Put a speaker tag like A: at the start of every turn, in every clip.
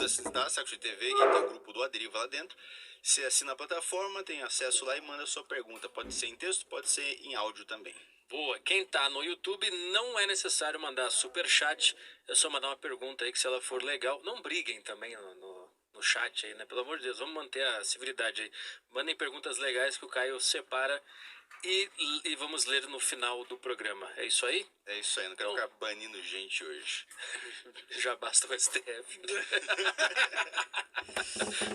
A: assinar Saco TV e tem o grupo do Aderiva lá dentro. Você assina a plataforma, tem acesso lá e manda sua pergunta. Pode ser em texto, pode ser em áudio também.
B: Boa, quem tá no YouTube não é necessário mandar superchat, é só mandar uma pergunta aí que se ela for legal, não briguem também no chat aí, né? Pelo amor de Deus, vamos manter a civilidade aí. Mandem perguntas legais que o Caio separa e vamos ler no final do programa. É isso aí?
A: É isso aí, não quero ficar banindo gente hoje.
B: Já basta o STF.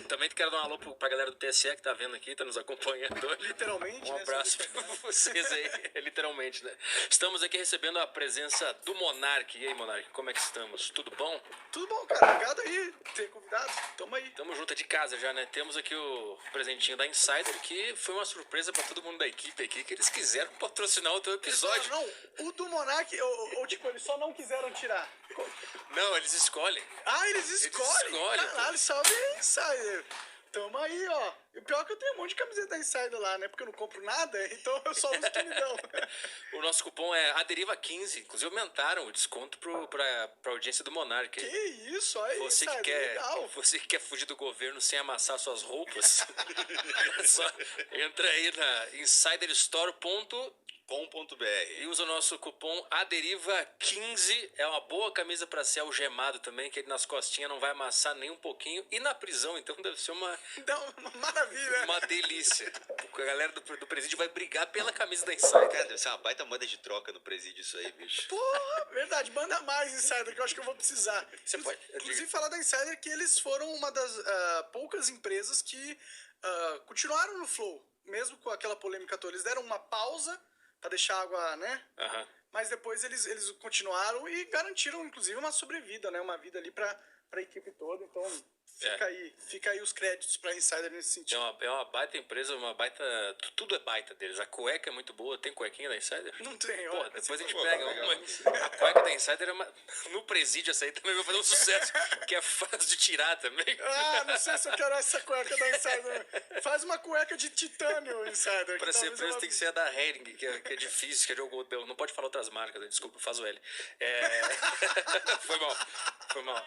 B: Também quero dar um alô pra galera do TSE que tá vendo aqui, tá nos acompanhando.
C: Literalmente,
B: Um abraço pra vocês aí, literalmente, né? Estamos aqui recebendo a presença do Monark. E aí, Monark, como é que estamos? Tudo bom?
C: Tudo bom, cara. Obrigado aí por ter convidado. Tamo aí.
B: Tamo junto, é de casa já, né? Temos aqui o presentinho da Insider, que foi uma surpresa pra todo mundo da equipe aqui, que eles quiseram patrocinar o teu episódio.
C: Não, o do Monark, ou tipo, eles só não quiseram tirar.
B: Não, eles escolhem.
C: Ah, eles escolhem? Caralho,
B: pô.
C: salve aí, Insider. Tamo aí, ó. E o pior é que eu tenho um monte de camiseta da Insider lá, né? Porque eu não compro nada, então eu só uso o que me dão.
B: O nosso cupom é ADERIVA15. Inclusive aumentaram o desconto pra audiência do Monark.
C: Que isso, aí,
B: Você que,
C: Insider,
B: quer,
C: legal.
B: você que quer fugir do governo sem amassar suas roupas, só entra aí na insiderstore.com.br e usa o nosso cupom ADERIVA15. É uma boa camisa pra ser algemado também, que ele nas costinhas não vai amassar nem um pouquinho. E na prisão, então, deve ser uma
C: Maravilha.
B: delícia. A galera do presídio vai brigar pela camisa da Insider.
A: Cara, deve ser uma baita moeda de troca no presídio isso aí, bicho.
C: Porra, verdade. Manda mais, Insider, que eu acho que eu vou precisar.
B: Você pode...
C: Inclusive, falar da Insider que eles foram uma das poucas empresas que continuaram no Flow. Mesmo com aquela polêmica toda. Eles deram uma pausa pra deixar a água, né?
B: Aham.
C: Mas depois eles continuaram e garantiram, inclusive, uma sobrevida, né? Uma vida ali pra equipe toda. Então, fica aí os créditos pra Insider nesse sentido.
B: É uma baita empresa, uma baita... Tudo é baita deles. A cueca é muito boa. Tem cuequinha da Insider?
C: Não tem, ó.
B: Pô, depois a gente
A: Pô,
B: pega
A: legal.
B: uma. A cueca da Insider é uma... No presídio essa aí também vai fazer um sucesso, que é fácil de tirar também.
C: Ah, não sei se eu quero essa cueca da Insider. Faz uma cueca de titânio, Insider.
B: Pra ser preso tem que ser a da Hering, que é difícil, que é de algodão. Não pode falar outras marcas, né? Desculpa, faz o L. Foi mal.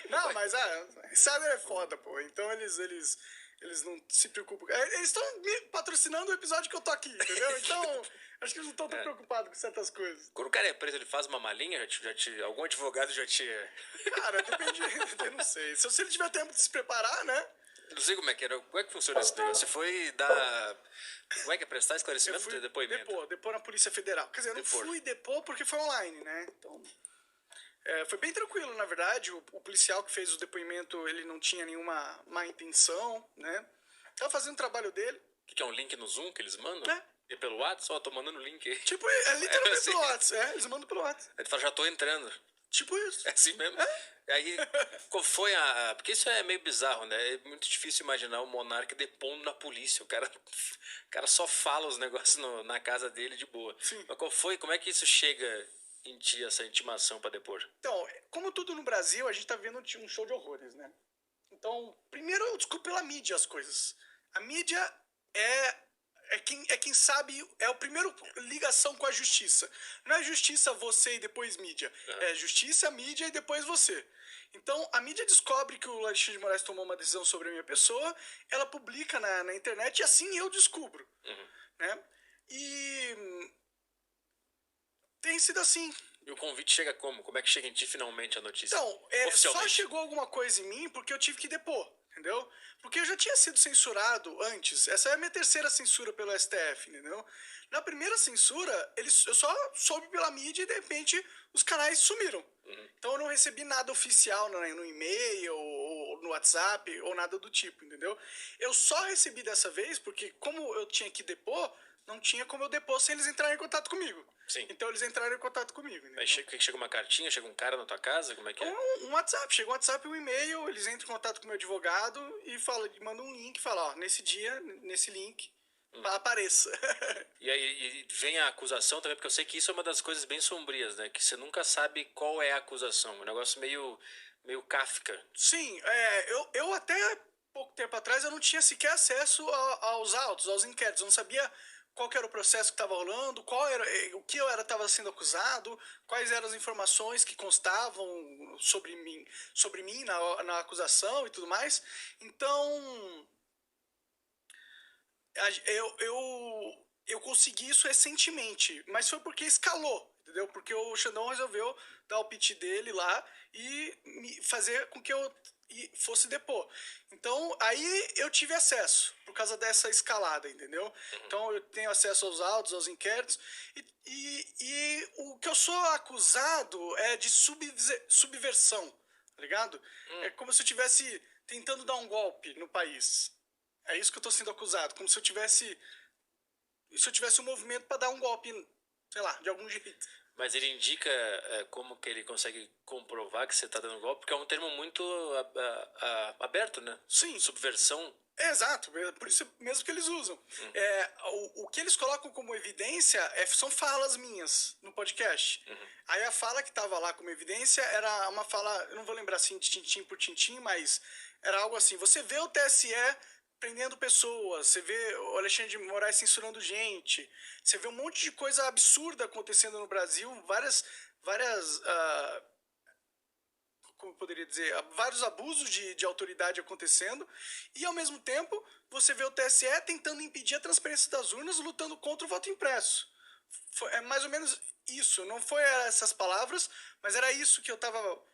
C: Não, mas Insider é foda, pô. Então eles não se preocupam. Eles estão me patrocinando o episódio que eu tô aqui, entendeu? Então, acho que eles não estão tão preocupados com certas coisas.
B: Quando o cara é preso, ele faz uma malinha? Algum advogado já te...
C: Cara, depende, eu não sei. Se ele tiver tempo de se preparar, né?
B: Eu não sei como é que era. Como é que funciona esse negócio? Você foi dar... Como é que é? Prestar esclarecimento ou depoimento?
C: Depor na Polícia Federal. Quer dizer, eu não fui depor porque foi online, né? Então... foi bem tranquilo, na verdade. O policial que fez o depoimento, ele não tinha nenhuma má intenção, né? Tava fazendo o trabalho dele.
B: O que é um link no Zoom que eles mandam?
C: É.
B: E pelo WhatsApp? Ó, tô mandando o link aí.
C: Tipo, literalmente
B: assim.
C: pelo WhatsApp. Eles mandam pelo WhatsApp.
B: Aí tu fala, já tô entrando.
C: Tipo isso.
B: É assim mesmo? Aí, qual foi a... Porque isso é meio bizarro, né? É muito difícil imaginar o Monark depondo na polícia. O cara só fala os negócios na casa dele de boa.
C: Sim.
B: Mas como é que isso chega em ti, essa intimação pra depor?
C: Então, como tudo no Brasil, a gente tá vendo um show de horrores, né? Então, primeiro eu desculpo pela mídia as coisas. A mídia é quem sabe, é o primeiro ligação com a justiça. Não é justiça você e depois mídia. É justiça, mídia e depois você. Então, a mídia descobre que o Alexandre de Moraes tomou uma decisão sobre a minha pessoa, ela publica na internet e assim eu descubro. Né? E... tem sido assim.
B: E o convite chega como? Como é que chega em ti finalmente a notícia?
C: Então, só chegou alguma coisa em mim porque eu tive que depor, entendeu? Porque eu já tinha sido censurado antes. Essa é a minha terceira censura pelo STF, entendeu? Na primeira censura, eu só soube pela mídia e, de repente, os canais sumiram. Então, eu não recebi nada oficial no e-mail, ou no WhatsApp, ou nada do tipo, entendeu? Eu só recebi dessa vez porque, como eu tinha que depor, não tinha como eu depor sem eles entrarem em contato comigo.
B: Sim.
C: Então eles entraram em contato comigo.
B: Aí chega uma cartinha, chega um cara na tua casa, como é que é?
C: Um WhatsApp, chega um WhatsApp, um e-mail, eles entram em contato com o meu advogado e mandam um link, fala, ó, nesse dia, nesse link, apareça.
B: E aí vem a acusação também, porque eu sei que isso é uma das coisas bem sombrias, né? Que você nunca sabe qual é a acusação. Um negócio meio Kafka.
C: Sim, eu até pouco tempo atrás eu não tinha sequer acesso aos autos, aos inquéritos, eu não sabia qual que era o processo que estava rolando, o que eu estava sendo acusado, quais eram as informações que constavam sobre mim na acusação e tudo mais. Então, eu consegui isso recentemente, mas foi porque escalou, entendeu? Porque o Xandão resolveu dar o pitch dele lá e fazer com que eu fosse depor. Então, aí eu tive acesso, por causa dessa escalada, entendeu? Então, eu tenho acesso aos autos, aos inquéritos, e o que eu sou acusado é de subversão, tá ligado? É como se eu estivesse tentando dar um golpe no país. É isso que eu tô sendo acusado, como se eu tivesse um movimento para dar um golpe, sei lá, de algum jeito.
B: Mas ele indica como que ele consegue comprovar que você tá dando golpe, porque é um termo muito aberto, né?
C: Sim.
B: Subversão.
C: Exato, por isso mesmo que eles usam. O que eles colocam como evidência são falas minhas no podcast. Aí a fala que estava lá como evidência era uma fala, eu não vou lembrar assim de tintim por tintim, mas era algo assim: você vê o TSE prendendo pessoas, você vê o Alexandre de Moraes censurando gente, você vê um monte de coisa absurda acontecendo no Brasil, várias como eu poderia dizer, vários abusos de autoridade acontecendo, e ao mesmo tempo você vê o TSE tentando impedir a transparência das urnas, lutando contra o voto impresso. É mais ou menos isso, não foi essas palavras, mas era isso que eu estava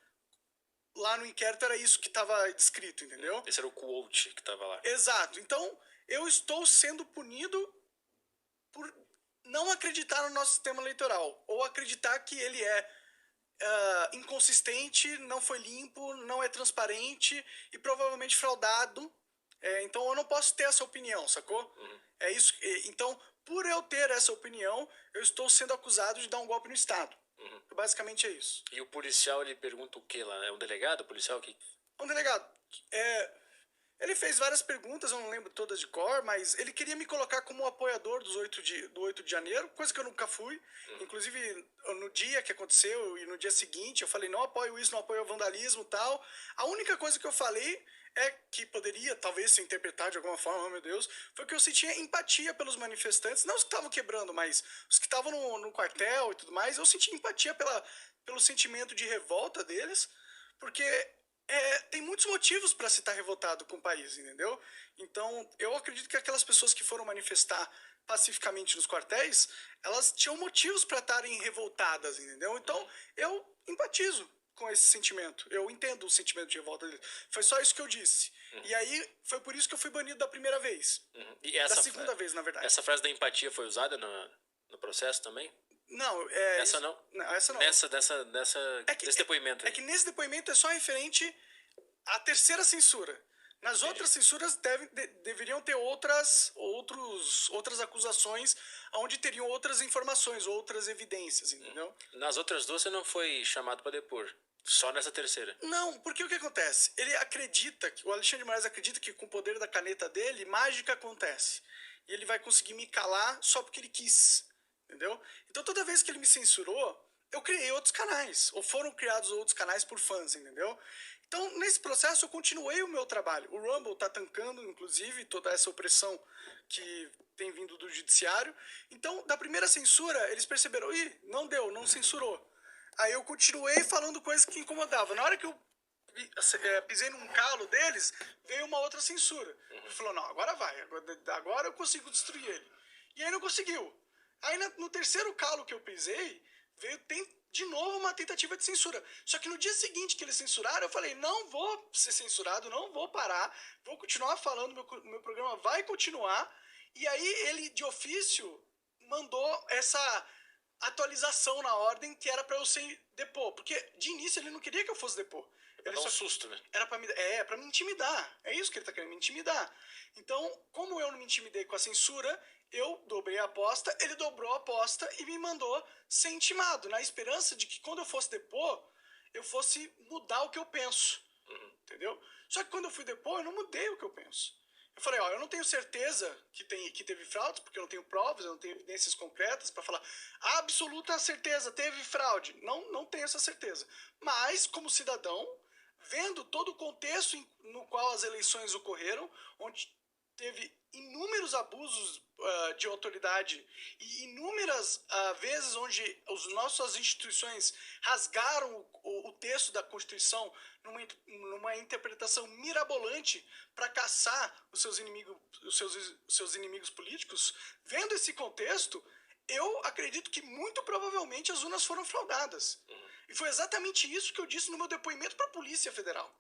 C: lá no inquérito, era isso que estava descrito, entendeu?
B: Esse era o quote que estava lá.
C: Exato, então eu estou sendo punido por não acreditar no nosso sistema eleitoral, ou acreditar que ele é inconsistente, não foi limpo, não é transparente e provavelmente fraudado. Então eu não posso ter essa opinião, sacou? É isso. Então, por eu ter essa opinião, eu estou sendo acusado de dar um golpe no Estado. Basicamente é isso.
B: E o policial, ele pergunta o que lá? É um delegado policial?
C: Um delegado. Ele fez várias perguntas, eu não lembro todas de cor, mas ele queria me colocar como apoiador do 8 de janeiro, coisa que eu nunca fui. Inclusive, no dia que aconteceu e no dia seguinte, eu falei, não apoio isso, não apoio o vandalismo e tal. A única coisa que eu falei que poderia, talvez, se interpretar de alguma forma, oh meu Deus, foi que eu sentia empatia pelos manifestantes, não os que estavam quebrando, mas os que estavam no quartel e tudo mais. Eu senti empatia pelo sentimento de revolta deles, porque tem muitos motivos para se estar revoltado com o país, entendeu? Então, eu acredito que aquelas pessoas que foram manifestar pacificamente nos quartéis, elas tinham motivos para estarem revoltadas, entendeu? Então, eu empatizo com esse sentimento. Eu entendo o sentimento de revolta deles. Foi só isso que eu disse. E aí, foi por isso que eu fui banido da primeira vez.
B: E
C: da segunda vez, na verdade.
B: Essa frase da empatia foi usada no processo também?
C: Não,
B: essa não?
C: Não, essa não.
B: Nesse depoimento aí.
C: É que nesse depoimento é só referente à terceira censura. Nas outras censuras deveriam ter outras acusações, onde teriam outras informações, outras evidências, entendeu?
B: Nas outras duas você não foi chamado para depor. Só nessa terceira.
C: Não, porque o que acontece? O Alexandre de Moraes acredita que com o poder da caneta dele, mágica acontece. E ele vai conseguir me calar só porque ele quis. Entendeu? Então toda vez que ele me censurou, eu criei outros canais. Ou foram criados outros canais por fãs, entendeu? Então, nesse processo, eu continuei o meu trabalho. O Rumble tá tancando, inclusive, toda essa opressão que tem vindo do judiciário. Então, da primeira censura, eles perceberam, não deu, não censurou. Aí eu continuei falando coisas que incomodavam. Na hora que eu pisei num calo deles, veio uma outra censura. Ele falou, não, agora vai, agora eu consigo destruir ele. E aí não conseguiu. Aí no terceiro calo que eu pisei, tem de novo uma tentativa de censura. Só que no dia seguinte que eles censuraram, eu falei, não vou ser censurado, não vou parar, vou continuar falando, meu programa vai continuar. E aí ele, de ofício, mandou essa atualização na ordem que era pra eu ser depor. Porque de início ele não queria que eu fosse depor.
B: Ele dar um susto, né?
C: Era pra me intimidar. É isso que ele tá querendo, me intimidar. Então, como eu não me intimidei com a censura, eu dobrei a aposta, ele dobrou a aposta e me mandou ser intimado, na esperança de que quando eu fosse depor, eu fosse mudar o que eu penso. Entendeu? Só que quando eu fui depor, eu não mudei o que eu penso. Eu falei, eu não tenho certeza que teve fraude, porque eu não tenho provas, eu não tenho evidências concretas para falar absoluta certeza, teve fraude. Não tenho essa certeza. Mas, como cidadão, vendo todo o contexto no qual as eleições ocorreram, onde teve inúmeros abusos de autoridade e inúmeras vezes onde nossas instituições rasgaram o texto da Constituição numa interpretação mirabolante para caçar os seus inimigos políticos, vendo esse contexto, eu acredito que muito provavelmente as urnas foram fraudadas. E foi exatamente isso que eu disse no meu depoimento para a Polícia Federal.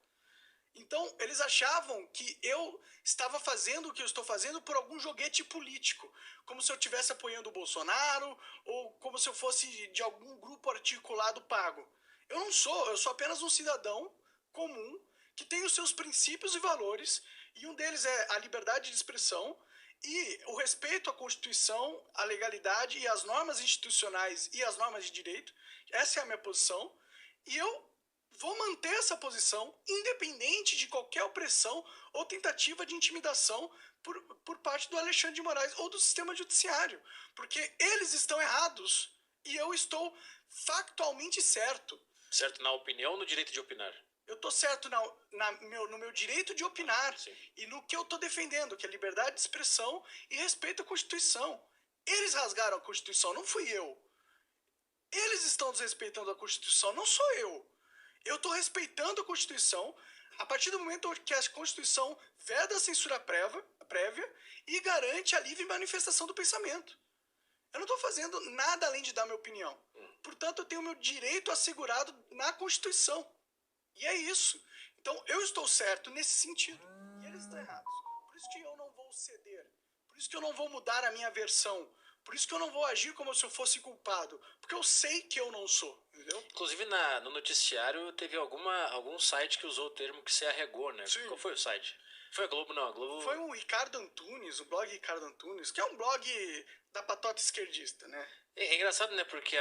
C: Então, eles achavam que eu estava fazendo o que eu estou fazendo por algum joguete político, como se eu estivesse apoiando o Bolsonaro ou como se eu fosse de algum grupo articulado pago. Eu sou apenas um cidadão comum que tem os seus princípios e valores, e um deles é a liberdade de expressão e o respeito à Constituição, à legalidade e às normas institucionais e às normas de direito. Essa é a minha posição, e eu vou manter essa posição independente de qualquer opressão ou tentativa de intimidação por parte do Alexandre de Moraes ou do sistema judiciário, porque eles estão errados e eu estou factualmente certo.
B: Certo na opinião ou no direito de opinar?
C: Eu estou certo no meu direito de opinar. Sim. E no que eu estou defendendo, que é liberdade de expressão e respeito à Constituição. Eles rasgaram a Constituição, não fui eu. Eles estão desrespeitando a Constituição, não sou eu. Eu estou respeitando a Constituição a partir do momento que a Constituição veda a censura prévia e garante a livre manifestação do pensamento. Eu não estou fazendo nada além de dar minha opinião. Portanto, eu tenho meu direito assegurado na Constituição. E é isso. Então, eu estou certo nesse sentido. E eles estão errados. Por isso que eu não vou ceder. Por isso que eu não vou mudar a minha versão. Por isso que eu não vou agir como se eu fosse culpado. Porque eu sei que eu não sou. Entendeu?
B: Inclusive, no noticiário, teve algum site que usou o termo que você arregou, né?
C: Sim.
B: Qual foi o site? Foi a Globo? Não, a Globo...
C: Foi o Ricardo Antunes, o blog Ricardo Antunes, que é um blog da patota esquerdista, né?
B: É engraçado, né? Porque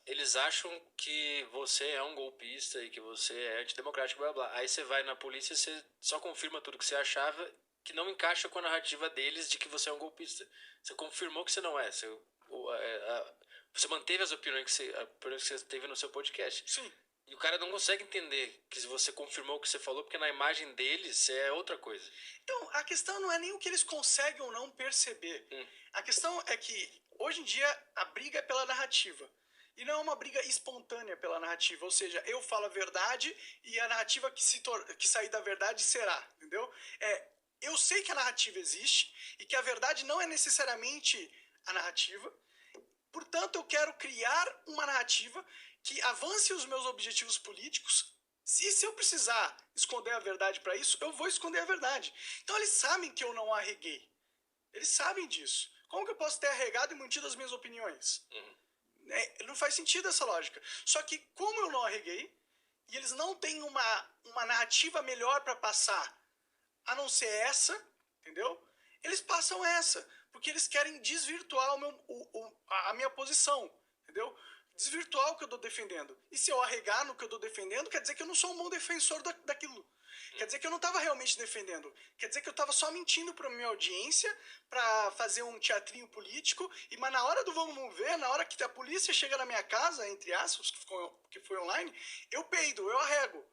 B: eles acham que você é um golpista e que você é antidemocrático, blá blá. Aí você vai na polícia e você só confirma tudo que você achava, que não encaixa com a narrativa deles de que você é um golpista. Você confirmou que você não é. Você manteve as opiniões que você teve no seu podcast.
C: Sim.
B: E o cara não consegue entender que você confirmou o que você falou, porque na imagem deles é outra coisa.
C: Então, a questão não é nem o que eles conseguem ou não perceber. A questão é que, hoje em dia, a briga é pela narrativa. E não é uma briga espontânea pela narrativa. Ou seja, eu falo a verdade e a narrativa que sair da verdade será. Entendeu? Eu sei que a narrativa existe e que a verdade não é necessariamente a narrativa. Portanto, eu quero criar uma narrativa que avance os meus objetivos políticos. Se eu precisar esconder a verdade para isso, eu vou esconder a verdade. Então eles sabem que eu não arreguei. Eles sabem disso. Como que eu posso ter arregado e mantido as minhas opiniões? Não faz sentido essa lógica. Só que como eu não arreguei, e eles não têm uma narrativa melhor para passar, a não ser essa, entendeu? Eles passam essa, porque eles querem desvirtuar a minha posição, entendeu? Desvirtuar o que eu estou defendendo. E se eu arregar no que eu estou defendendo, quer dizer que eu não sou um bom defensor daquilo. Quer dizer que eu não estava realmente defendendo. Quer dizer que eu estava só mentindo para a minha audiência, para fazer um teatrinho político, mas na hora do vamos ver, na hora que a polícia chega na minha casa, entre aspas, que foi online, eu peido, eu arrego.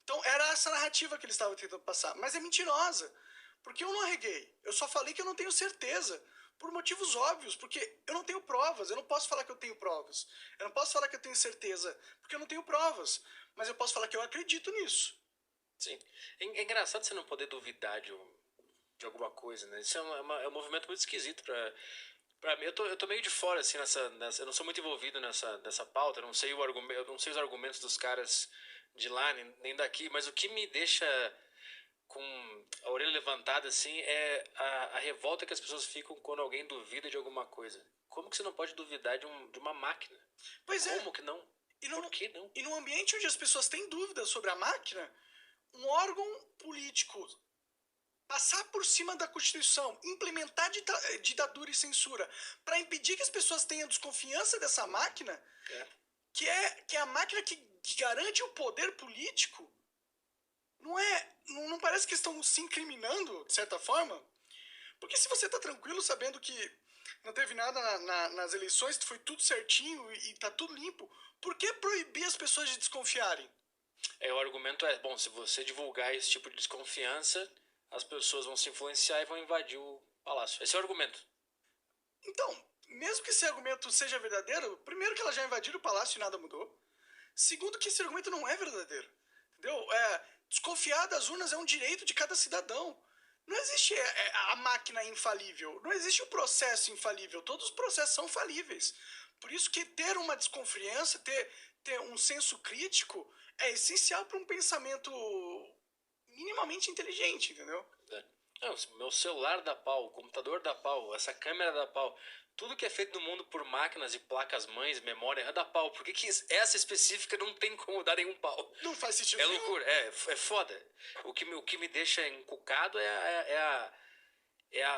C: Então era essa narrativa que eles estavam tentando passar. Mas é mentirosa, porque eu não arreguei. Eu só falei que eu não tenho certeza. Por motivos óbvios, porque eu não tenho provas. Eu não posso falar que eu tenho provas. Eu não posso falar que eu tenho certeza, porque eu não tenho provas. Mas eu posso falar que eu acredito nisso.
B: Sim. É engraçado você não poder duvidar de alguma coisa, né? Isso é um movimento muito esquisito pra mim. Eu tô meio de fora, assim, eu não sou muito envolvido nessa pauta. Eu não sei os argumentos dos caras de lá, nem daqui. Mas o que me deixa com a orelha levantada, assim, é a revolta que as pessoas ficam quando alguém duvida de alguma coisa. Como que você não pode duvidar de uma máquina?
C: Pois é.
B: Como que não? Por que não?
C: E num ambiente onde as pessoas têm dúvidas sobre a máquina, um órgão político passar por cima da Constituição, implementar ditadura e censura para impedir que as pessoas tenham desconfiança dessa máquina, que é a máquina que garante o poder político, não parece que estão se incriminando, de certa forma? Porque se você está tranquilo sabendo que não teve nada nas eleições, foi tudo certinho e está tudo limpo, por que proibir as pessoas de desconfiarem?
B: O argumento é, bom, se você divulgar esse tipo de desconfiança, as pessoas vão se influenciar e vão invadir o palácio. Esse é o argumento.
C: Então, mesmo que esse argumento seja verdadeiro, primeiro que ela já invadiram o palácio e nada mudou. Segundo que esse argumento não é verdadeiro. Entendeu? Desconfiar das urnas é um direito de cada cidadão. Não existe a máquina infalível. Não existe o processo infalível. Todos os processos são falíveis. Por isso que ter uma desconfiança, ter um senso crítico é essencial para um pensamento minimamente inteligente, entendeu?
B: Não, meu celular dá pau, o computador dá pau, essa câmera dá pau. Tudo que é feito no mundo por máquinas e placas mães, memória, dá pau. Por que essa específica não tem como dar nenhum pau?
C: Não faz sentido
B: É
C: nenhum.
B: loucura, é foda. O que me deixa encucado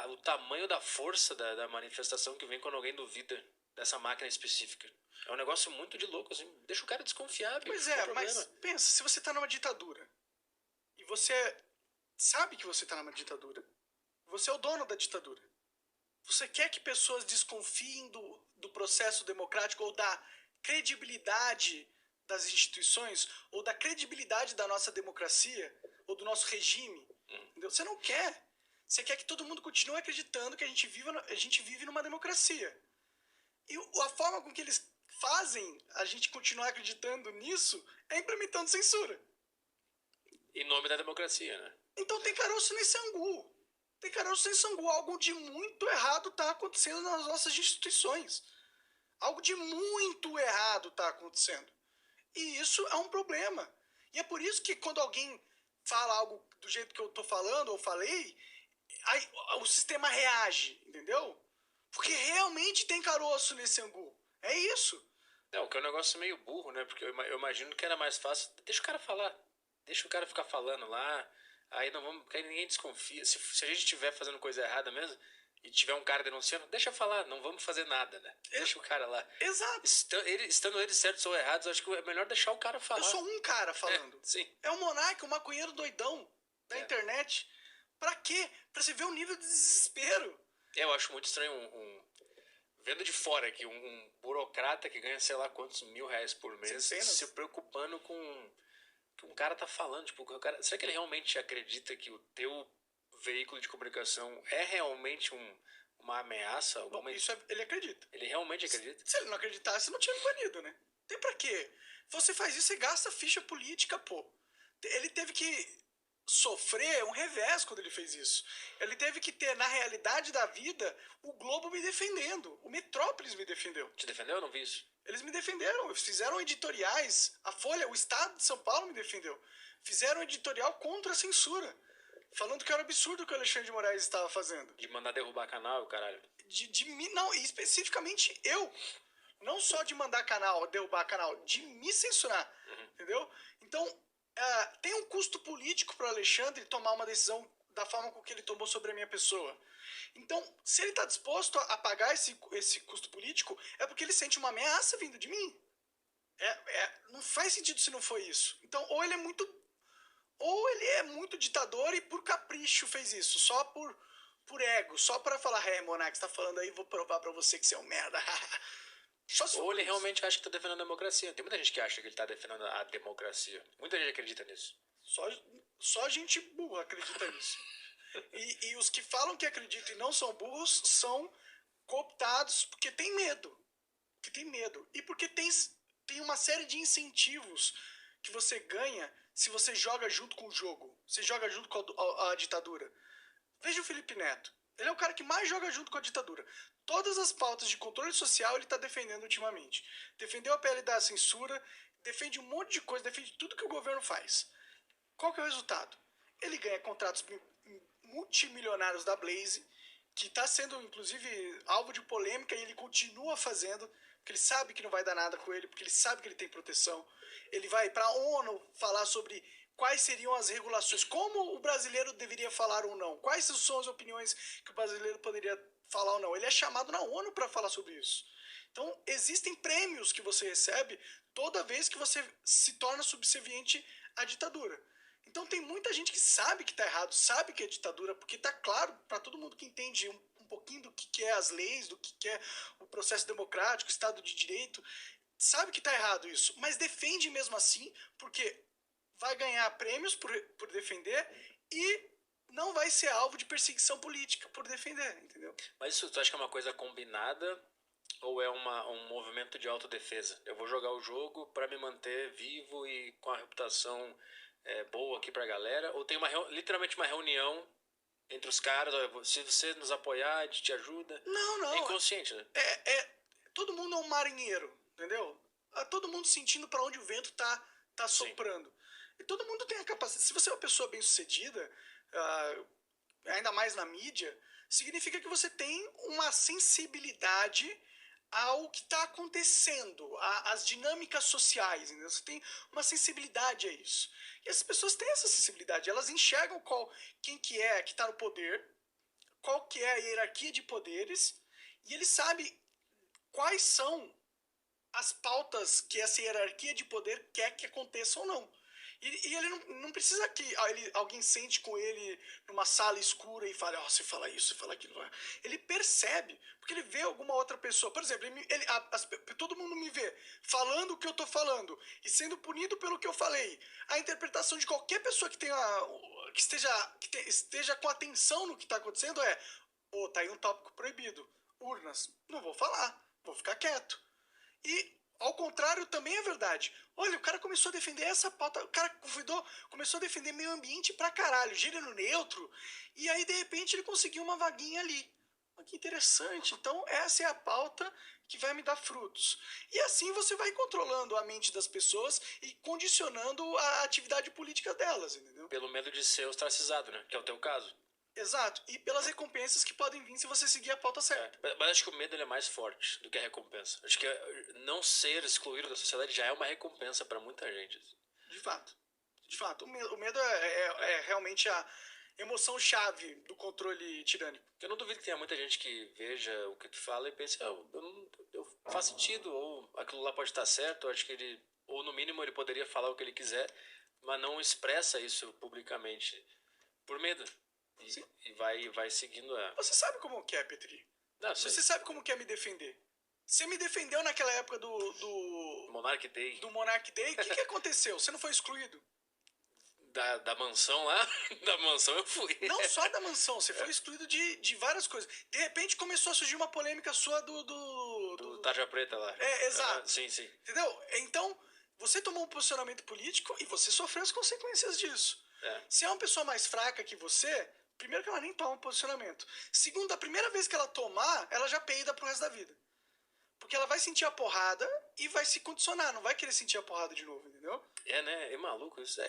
B: o tamanho da força da manifestação que vem quando alguém duvida dessa máquina específica. É um negócio muito de louco, assim. Deixa o cara desconfiar, bicho.
C: Pois
B: qual
C: é,
B: o problema?
C: mas pensa, se você tá numa ditadura e você sabe que você tá numa ditadura, você é o dono da ditadura. Você quer que pessoas desconfiem do processo democrático ou da credibilidade das instituições ou da credibilidade da nossa democracia ou do nosso regime? Entendeu? Você não quer. Você quer que todo mundo continue acreditando que a gente vive numa democracia. E a forma com que eles fazem a gente continuar acreditando nisso é implementando censura.
B: Em nome da democracia, né?
C: Então tem caroço nesse angu. Tem caroço nesse angu. Algo de muito errado está acontecendo nas nossas instituições. Algo de muito errado está acontecendo. E isso é um problema. E é por isso que quando alguém fala algo do jeito que eu tô falando ou falei, aí o sistema reage, entendeu? Porque realmente tem caroço nesse angu. É isso.
B: Não, que é um negócio meio burro, né? Porque eu imagino que era mais fácil. Deixa o cara falar. Deixa o cara ficar falando lá. Aí não vamos. Porque aí ninguém desconfia. Se a gente estiver fazendo coisa errada mesmo e tiver um cara denunciando, deixa falar. Não vamos fazer nada, né? Deixa o cara lá.
C: Exato.
B: Estando eles certos ou errados, eu acho que é melhor deixar o cara falar.
C: Eu sou um cara falando.
B: Sim.
C: É um monarca, um maconheiro doidão da internet. Pra quê? Pra você ver o nível de desespero.
B: Eu acho muito estranho vendo de fora aqui, um burocrata que ganha sei lá quantos R$1.000 por mês se preocupando com o que um cara tá falando. Tipo, será que ele realmente acredita que o teu veículo de comunicação é realmente uma ameaça?
C: Bom, ele acredita.
B: Ele realmente acredita?
C: Se ele não acreditasse, não tinha me banido, né? Tem pra quê? Você faz isso e gasta ficha política, pô. Ele teve que sofrer um revés quando ele fez isso. Ele teve que ter, na realidade da vida, o Globo me defendendo. O Metrópolis me defendeu.
B: Te defendeu? Eu não vi isso.
C: Eles me defenderam, fizeram editoriais. A Folha, o Estado de São Paulo me defendeu. Fizeram um editorial contra a censura. Falando que era absurdo o que o Alexandre de Moraes estava fazendo.
B: De mandar derrubar canal, caralho.
C: Não, e especificamente eu. Não só de mandar canal, derrubar canal, de me censurar. Entendeu? Então, tem um custo político para o Alexandre tomar uma decisão da forma com que ele tomou sobre a minha pessoa. Então, se ele está disposto a pagar esse custo político, é porque ele sente uma ameaça vindo de mim. Não faz sentido se não for isso. Então, ou ele é muito ditador e por capricho fez isso, só por ego, só para falar, Monark, você tá falando aí, vou provar para você que você é um merda.
B: Ou ele realmente acha que tá defendendo a democracia. Tem muita gente que acha que ele tá defendendo a democracia. Muita gente acredita nisso.
C: Só gente burra acredita nisso. E os que falam que acreditam e não são burros são cooptados porque tem medo. E porque tem uma série de incentivos que você ganha se você joga junto com o jogo. Você joga junto com a ditadura. Veja o Felipe Neto. Ele é o cara que mais joga junto com a ditadura. Todas as pautas de controle social ele está defendendo ultimamente. Defendeu a PL da censura, defende um monte de coisa, defende tudo que o governo faz. Qual que é o resultado? Ele ganha contratos multimilionários da Blaze, que está sendo, inclusive, alvo de polêmica, e ele continua fazendo, porque ele sabe que não vai dar nada com ele, porque ele sabe que ele tem proteção. Ele vai para a ONU falar sobre quais seriam as regulações, como o brasileiro deveria falar ou não, quais são as opiniões que o brasileiro poderia falar ou não. Ele é chamado na ONU para falar sobre isso. Então, existem prêmios que você recebe toda vez que você se torna subserviente à ditadura. Então, tem muita gente que sabe que está errado, sabe que é ditadura, porque está claro para todo mundo que entende um pouquinho do que é as leis, do que é o processo democrático, o Estado de Direito, sabe que está errado isso, mas defende mesmo assim, porque vai ganhar prêmios por defender e não vai ser alvo de perseguição política por defender, entendeu?
B: Mas isso tu acha que é uma coisa combinada ou é um movimento de autodefesa? Eu vou jogar o jogo para me manter vivo e com a reputação boa aqui pra galera? Ou tem literalmente uma reunião entre os caras, olha, se você nos apoiar, a gente te ajuda?
C: Não.
B: É inconsciente, né?
C: Todo mundo é um marinheiro, entendeu? Todo mundo sentindo para onde o vento tá soprando. E todo mundo tem a capacidade. Se você é uma pessoa bem-sucedida, ainda mais na mídia, significa que você tem uma sensibilidade ao que está acontecendo, às dinâmicas sociais, entendeu? Você tem uma sensibilidade a isso. E as pessoas têm essa sensibilidade, elas enxergam quem que está no poder, qual que é a hierarquia de poderes, e eles sabem quais são as pautas que essa hierarquia de poder quer que aconteçam ou não. E ele não precisa que alguém sente com ele numa sala escura e fale, você fala isso, você fala aquilo. Ele percebe, porque ele vê alguma outra pessoa. Por exemplo, todo mundo me vê falando o que eu tô falando e sendo punido pelo que eu falei. A interpretação de qualquer pessoa que esteja com atenção no que tá acontecendo tá aí um tópico proibido. Urnas, não vou falar, vou ficar quieto. E ao contrário, também é verdade. Olha, o cara começou a defender essa pauta, o cara começou a defender meio ambiente pra caralho, gênero neutro, e aí de repente ele conseguiu uma vaguinha ali. Que interessante. Então essa é a pauta que vai me dar frutos. E assim você vai controlando a mente das pessoas e condicionando a atividade política delas, entendeu?
B: Pelo medo de ser ostracizado, né? Que é o teu caso.
C: Exato. E pelas recompensas que podem vir se você seguir a pauta certa.
B: Mas acho que o medo ele é mais forte do que a recompensa. Acho que não ser excluído da sociedade já é uma recompensa pra muita gente.
C: De fato. De fato. O medo é realmente a emoção-chave do controle tirânico.
B: Eu não duvido que tenha muita gente que veja o que tu fala e pense, faz sentido, ou aquilo lá pode estar certo, acho que ele, ou no mínimo ele poderia falar o que ele quiser, mas não expressa isso publicamente. Por medo. E vai seguindo a...
C: Você sabe como que é, Petri?
B: Não,
C: você sabe como que é me defender. Você me defendeu naquela época do
B: Monarch Day.
C: Do Monarch Day. O que aconteceu? Você não foi excluído?
B: Da mansão lá? Da mansão eu fui.
C: Não só da mansão, você foi excluído de várias coisas. De repente começou a surgir uma polêmica sua do
B: Tarja Preta lá.
C: Exato.
B: Sim.
C: Entendeu? Então, você tomou um posicionamento político e você sofreu as consequências disso. Se é uma pessoa mais fraca que você... Primeiro que ela nem toma um posicionamento. Segundo, a primeira vez que ela tomar, ela já peida pro resto da vida. Porque ela vai sentir a porrada e vai se condicionar, não vai querer sentir a porrada de novo, entendeu?
B: Né? É maluco isso.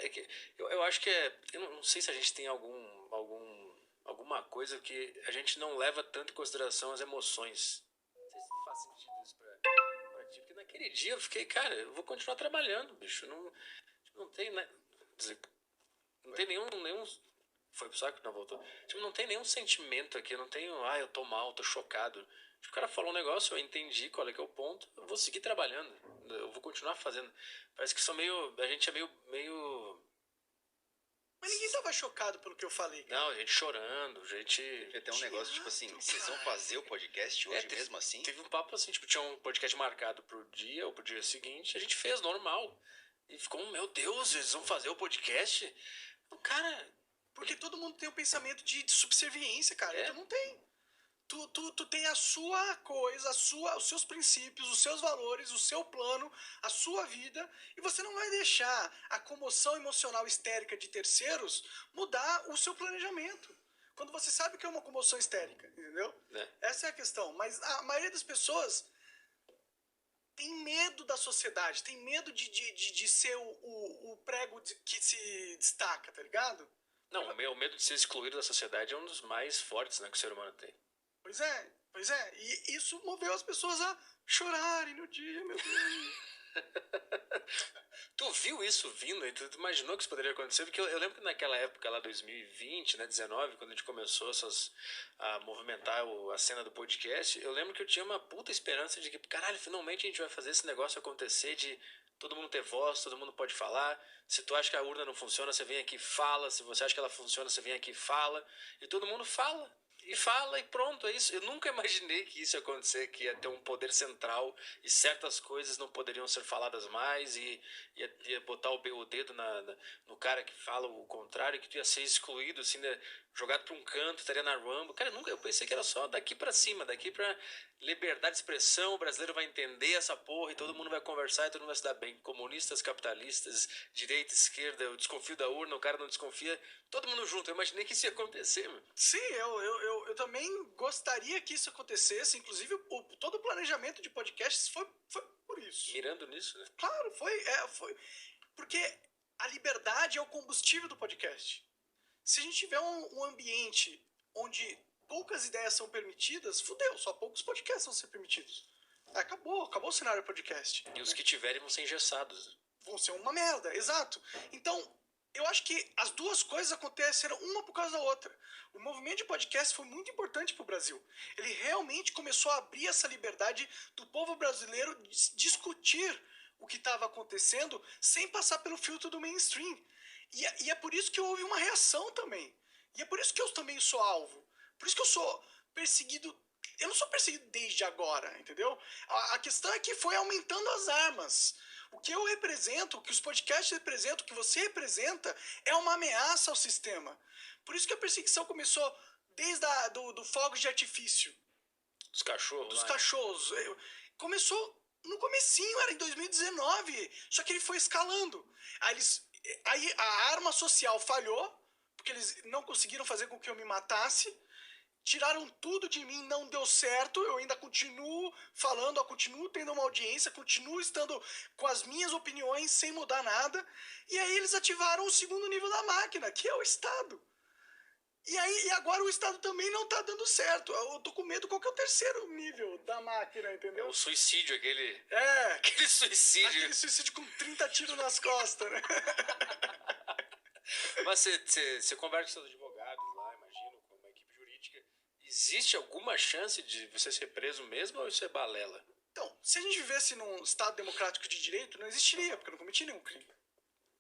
B: Eu acho que eu não sei se a gente tem alguma coisa que a gente não leva tanto em consideração as emoções. Não sei se faz sentido isso pra ti. Porque naquele dia eu fiquei, cara, eu vou continuar trabalhando, bicho. Não tem, né? Não tem nenhum... Foi pro saco? Não, voltou. Não tem nenhum sentimento aqui, eu não tenho, eu tô mal, tô chocado. O cara falou um negócio, eu entendi qual é que é o ponto, eu vou seguir trabalhando, eu vou continuar fazendo. Parece que a gente é meio...
C: Mas ninguém tava chocado pelo que eu falei, cara.
B: Não, a gente chorando, a gente...
A: Tem até um negócio, tipo assim, vocês vão fazer o podcast hoje mesmo assim?
B: Teve um papo assim, tinha um podcast marcado pro dia ou pro dia seguinte, a gente fez normal. E ficou, meu Deus, eles vão fazer o podcast? Cara...
C: Porque todo mundo tem o pensamento de subserviência, cara. Tu não tem. Tu tem a sua coisa, os seus princípios, os seus valores, o seu plano, a sua vida, e você não vai deixar a comoção emocional histérica de terceiros mudar o seu planejamento. Quando você sabe que é uma comoção histérica, entendeu? Essa é a questão. Mas a maioria das pessoas tem medo da sociedade, tem medo de ser o prego que se destaca, tá ligado?
B: Não, o medo de ser excluído da sociedade é um dos mais fortes, né, que o ser humano tem.
C: Pois é. E isso moveu as pessoas a chorarem no dia, meu Deus.
B: Tu viu isso vindo? Tu imaginou que isso poderia acontecer? Porque eu lembro que naquela época, lá 2020, né, 19, quando a gente começou a movimentar a cena do podcast, eu lembro que eu tinha uma puta esperança de que, caralho, finalmente a gente vai fazer esse negócio acontecer de todo mundo ter voz, todo mundo pode falar. Se tu acha que a urna não funciona, você vem aqui e fala. Se você acha que ela funciona, você vem aqui e fala. E todo mundo fala. E fala e pronto, é isso. Eu nunca imaginei que isso ia acontecer, que ia ter um poder central e certas coisas não poderiam ser faladas mais e ia botar o dedo no cara que fala o contrário, que tu ia ser excluído, assim, né? Jogado pra um canto, estaria na Rumble. Cara, eu pensei que era só daqui pra cima, daqui pra liberdade de expressão, o brasileiro vai entender essa porra e todo mundo vai conversar e todo mundo vai se dar bem. Comunistas, capitalistas, direita, esquerda, eu desconfio da urna, o cara não desconfia, todo mundo junto. Eu imaginei que isso ia acontecer, mano.
C: Sim, eu também gostaria que isso acontecesse. Inclusive, todo o planejamento de podcasts foi por isso.
B: Mirando nisso, né?
C: Claro, foi. Porque a liberdade é o combustível do podcast. Se a gente tiver um ambiente onde poucas ideias são permitidas, fudeu, só poucos podcasts vão ser permitidos. Acabou o cenário podcast.
B: E os que tiverem vão ser engessados.
C: Vão ser uma merda, exato. Então, eu acho que as duas coisas aconteceram uma por causa da outra. O movimento de podcast foi muito importante para o Brasil. Ele realmente começou a abrir essa liberdade do povo brasileiro discutir o que estava acontecendo sem passar pelo filtro do mainstream. E é por isso que houve uma reação também. E é por isso que eu também sou alvo. Por isso que eu sou perseguido. Eu não sou perseguido desde agora, entendeu? A questão é que foi aumentando as armas. O que eu represento, o que os podcasts representam, o que você representa, é uma ameaça ao sistema. Por isso que a perseguição começou desde do fogo de artifício.
B: Dos cachorros.
C: Dos cachorros. Começou no comecinho, era em 2019. Só que ele foi escalando. Aí a arma social falhou, porque eles não conseguiram fazer com que eu me matasse. Tiraram tudo de mim, não deu certo. Eu ainda continuo falando, eu continuo tendo uma audiência, continuo estando com as minhas opiniões sem mudar nada. E aí eles ativaram o segundo nível da máquina, que é o Estado. E agora o Estado também não tá dando certo. Eu tô com medo qual que é o terceiro nível da máquina, entendeu?
B: É o suicídio, aquele suicídio.
C: Aquele suicídio com 30 tiros nas costas, né?
B: Mas você conversa com seus advogados lá, imagino, com uma equipe jurídica. Existe alguma chance de você ser preso mesmo ou isso é balela?
C: Então, se a gente vivesse num Estado democrático de direito, não existiria, porque eu não cometi nenhum crime.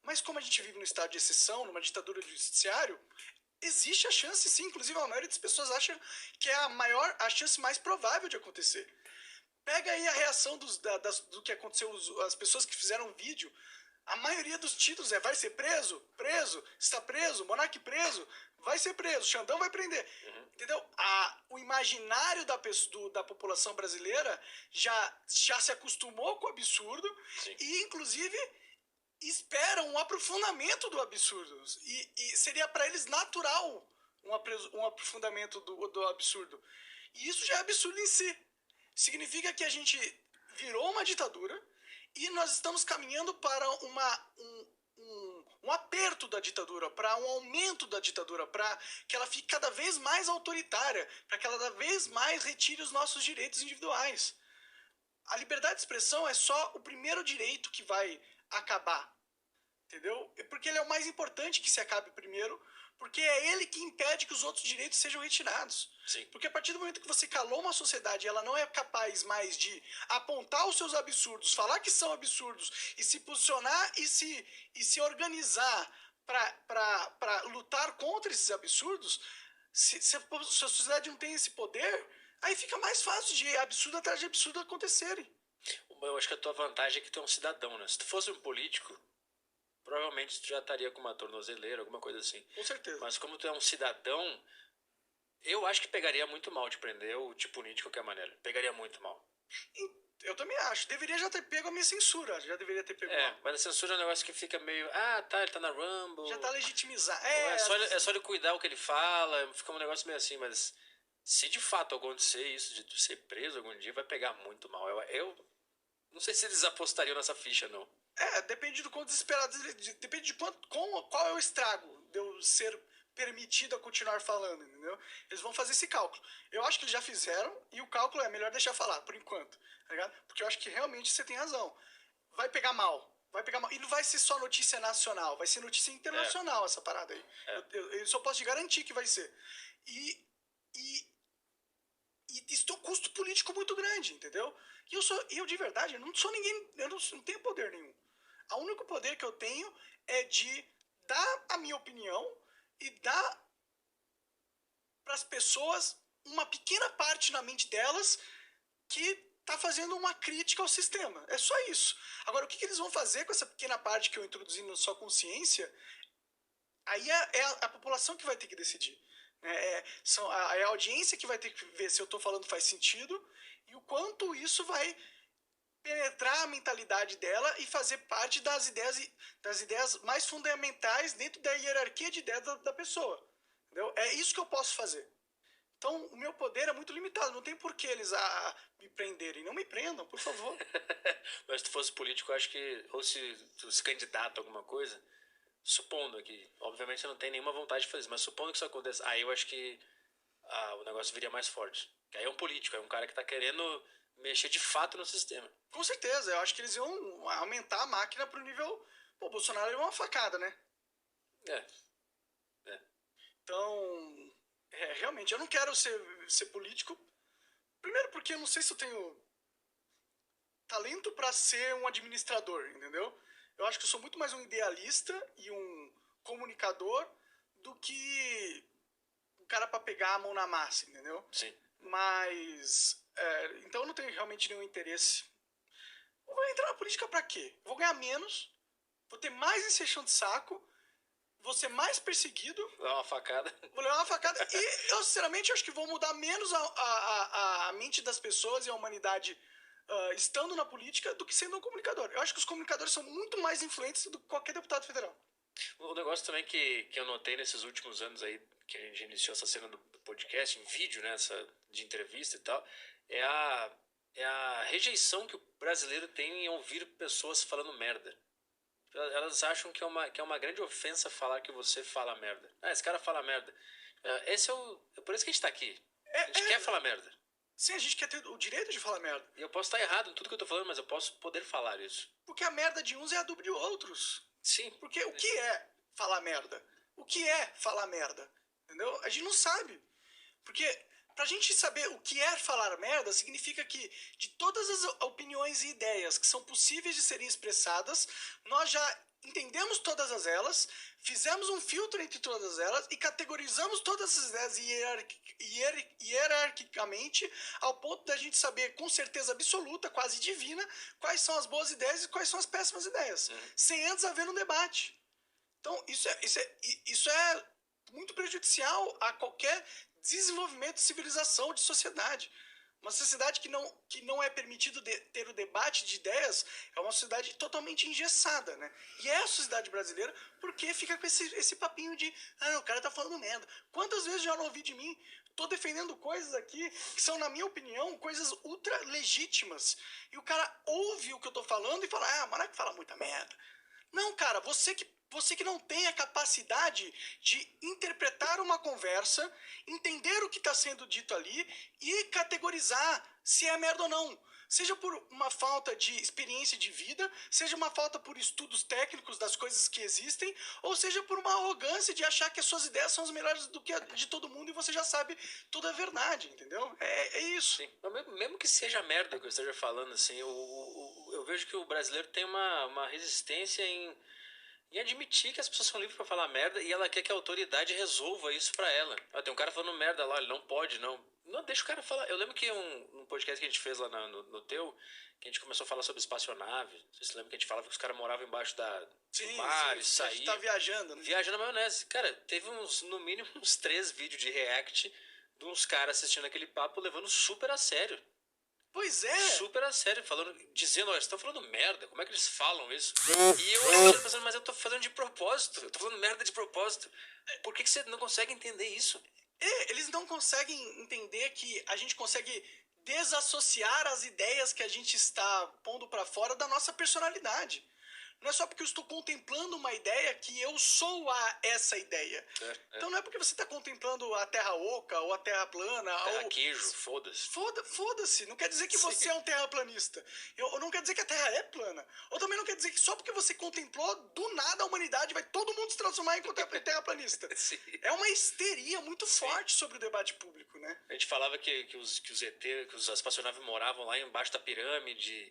C: Mas como a gente vive num estado de exceção, numa ditadura do judiciário, existe a chance, sim. Inclusive, a maioria das pessoas acha que é a chance mais provável de acontecer. Pega aí a reação do que aconteceu, as pessoas que fizeram vídeo. A maioria dos títulos vai ser preso, está preso, Monark preso, vai ser preso, Xandão vai prender. Uhum. Entendeu? O imaginário da população brasileira já se acostumou com o absurdo. Sim. E, inclusive, esperam um aprofundamento do absurdo. E seria para eles natural um aprofundamento do absurdo. E isso já é absurdo em si. Significa que a gente virou uma ditadura e nós estamos caminhando para um aperto da ditadura, para um aumento da ditadura, para que ela fique cada vez mais autoritária, para que ela cada vez mais retire os nossos direitos individuais. A liberdade de expressão é só o primeiro direito que vai acabar, entendeu? Porque ele é o mais importante que se acabe primeiro, porque é ele que impede que os outros direitos sejam retirados.
B: Sim.
C: Porque a partir do momento que você calou uma sociedade e ela não é capaz mais de apontar os seus absurdos, falar que são absurdos, e se posicionar e se organizar para lutar contra esses absurdos, se a sociedade não tem esse poder, aí fica mais fácil de absurdo atrás de absurdo acontecerem.
B: Eu acho que a tua vantagem é que tu é um cidadão, né? Se tu fosse um político, provavelmente tu já estaria com uma tornozeleira, alguma coisa assim.
C: Com certeza.
B: Mas como tu é um cidadão, eu acho que pegaria muito mal de prender ou te punir de qualquer maneira. Pegaria muito mal.
C: Eu também acho. Deveria já ter pego a minha censura. Já deveria ter pego mal.
B: Mas a censura é um negócio que fica meio... ele tá na Rumble.
C: Já tá legitimizado.
B: É só ele cuidar o que ele fala. Fica um negócio meio assim, mas... Se de fato acontecer isso, de tu ser preso algum dia, vai pegar muito mal. Eu não sei se eles apostariam nessa ficha, não.
C: Depende do quão desesperado. Depende de qual é o estrago de eu ser permitido a continuar falando, entendeu? Eles vão fazer esse cálculo. Eu acho que eles já fizeram e o cálculo é melhor deixar falar, por enquanto. Tá ligado? Porque eu acho que realmente você tem razão. Vai pegar mal. E não vai ser só notícia nacional, vai ser notícia internacional essa parada aí. Eu só posso te garantir que vai ser. E isso tem um custo político muito grande, entendeu? E eu de verdade, eu não sou ninguém, eu não tenho poder nenhum. O único poder que eu tenho é de dar a minha opinião e dar para as pessoas uma pequena parte na mente delas que tá fazendo uma crítica ao sistema. É só isso. Agora, o que eles vão fazer com essa pequena parte que eu introduzi na sua consciência, aí é a população que vai ter que decidir. É a audiência que vai ter que ver se eu estou falando faz sentido e o quanto isso vai penetrar a mentalidade dela e fazer parte das ideias mais fundamentais dentro da hierarquia de ideias da pessoa. Entendeu? É isso que eu posso fazer. Então, o meu poder é muito limitado. Não tem por que eles me prenderem. Não me prendam, por favor.
B: Mas se tu fosse político, eu acho que... Ou se tu se candidata a alguma coisa... Supondo que... Obviamente você não tem nenhuma vontade de fazer isso. Mas supondo que isso aconteça... Aí eu acho que... o negócio viria mais forte. Que aí é um político. É um cara que tá querendo mexer de fato no sistema.
C: Com certeza. Eu acho que eles iam aumentar a máquina pro nível... Pô, o Bolsonaro é uma facada, né?
B: É.
C: Então... realmente, eu não quero ser político. Primeiro porque eu não sei se eu tenho talento para ser um administrador, entendeu? Eu acho que eu sou muito mais um idealista e um comunicador do que um cara para pegar a mão na massa, entendeu?
B: Sim.
C: Mas, então eu não tenho realmente nenhum interesse. Eu vou entrar na política para quê? Vou ganhar menos, vou ter mais encheção de saco, vou ser mais perseguido.
B: Vou levar uma facada.
C: Vou levar uma facada. E eu, sinceramente, acho que vou mudar menos a mente das pessoas e a humanidade estando na política do que sendo um comunicador. Eu acho que os comunicadores são muito mais influentes do que qualquer deputado federal.
B: Um negócio também que eu notei nesses últimos anos aí, que a gente iniciou essa cena do podcast, em vídeo, né, de entrevista e tal, é a rejeição que o brasileiro tem em ouvir pessoas falando merda. Elas acham que é uma grande ofensa falar que você fala merda. Esse cara fala merda. É por isso que a gente tá aqui. A gente quer falar merda.
C: Sim, a gente quer ter o direito de falar merda.
B: E eu posso estar errado em tudo que eu tô falando, mas eu posso poder falar isso.
C: Porque a merda de uns é adubo de outros.
B: Sim.
C: Porque o que é falar merda? O que é falar merda? Entendeu? A gente não sabe. Porque pra gente saber o que é falar merda, significa que de todas as opiniões e ideias que são possíveis de serem expressadas, nós já entendemos todas elas, fizemos um filtro entre todas elas e categorizamos todas essas ideias hierarquicamente ao ponto da gente saber com certeza absoluta, quase divina, quais são as boas ideias e quais são as péssimas ideias, sem antes haver um debate. Então, isso é muito prejudicial a qualquer desenvolvimento de civilização, de sociedade. Uma sociedade que não é permitido ter o debate de ideias é uma sociedade totalmente engessada, né? E é a sociedade brasileira porque fica com esse papinho de o cara tá falando merda. Quantas vezes já não ouvi de mim? Tô defendendo coisas aqui que são, na minha opinião, coisas ultra legítimas. E o cara ouve o que eu tô falando e fala, mas não é que fala muita merda. Não, cara, você que não tem a capacidade de interpretar uma conversa, entender o que está sendo dito ali e categorizar se é merda ou não. Seja por uma falta de experiência de vida, seja uma falta por estudos técnicos das coisas que existem, ou seja por uma arrogância de achar que as suas ideias são as melhores do que a de todo mundo e você já sabe toda a verdade, entendeu? É isso.
B: Sim. Mesmo que seja merda que eu esteja falando, assim, eu vejo que o brasileiro tem uma resistência em admitir que as pessoas são livres pra falar merda e ela quer que a autoridade resolva isso pra ela. Tem um cara falando merda lá, ele não pode, não. Não, deixa o cara falar. Eu lembro que um podcast que a gente fez lá no teu, que a gente começou a falar sobre espaçonave. Você se lembra que a gente falava que os caras moravam embaixo do mar e saíam.
C: A gente tá viajando, né?
B: Viajando na maionese. Cara, teve no mínimo uns 3 vídeos de react de uns caras assistindo aquele papo levando super a sério.
C: Pois é.
B: Super a sério, dizendo, olha, vocês estão falando merda, como é que eles falam isso? E eu pensando, mas eu tô fazendo de propósito, eu tô falando merda de propósito. Por que você não consegue entender isso?
C: Eles não conseguem entender que a gente consegue desassociar as ideias que a gente está pondo pra fora da nossa personalidade. Não é só porque eu estou contemplando uma ideia que eu sou essa ideia. Então não é porque você está contemplando a terra oca ou a terra plana.
B: Terra queijo, foda-se.
C: Foda-se. Não quer dizer que você é um terraplanista. Ou não quer dizer que a terra é plana. Ou também não quer dizer que só porque você contemplou, do nada a humanidade vai todo mundo se transformar em terraplanista. É uma histeria muito forte sobre o debate público, né?
B: A gente falava que os ET, que os espaçonaves moravam lá embaixo da pirâmide.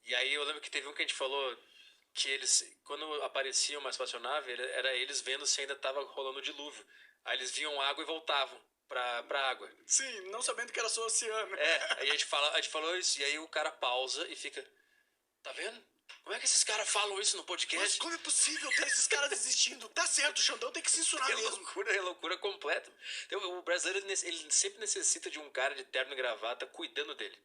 B: E aí eu lembro que teve um que a gente falou que eles, quando aparecia uma espaçonave, era eles vendo se ainda estava rolando o dilúvio. Aí eles viam água e voltavam. pra água.
C: Sim, não sabendo que era só oceano.
B: Aí a gente falou isso, e aí o cara pausa e fica, tá vendo? Como é que esses caras falam isso no
C: Mas
B: podcast?
C: como é possível ter esses caras existindo? Tá certo, o Xandão tem que censurar mesmo.
B: É loucura completa. Então, o brasileiro, ele sempre necessita de um cara de terno e gravata cuidando dele.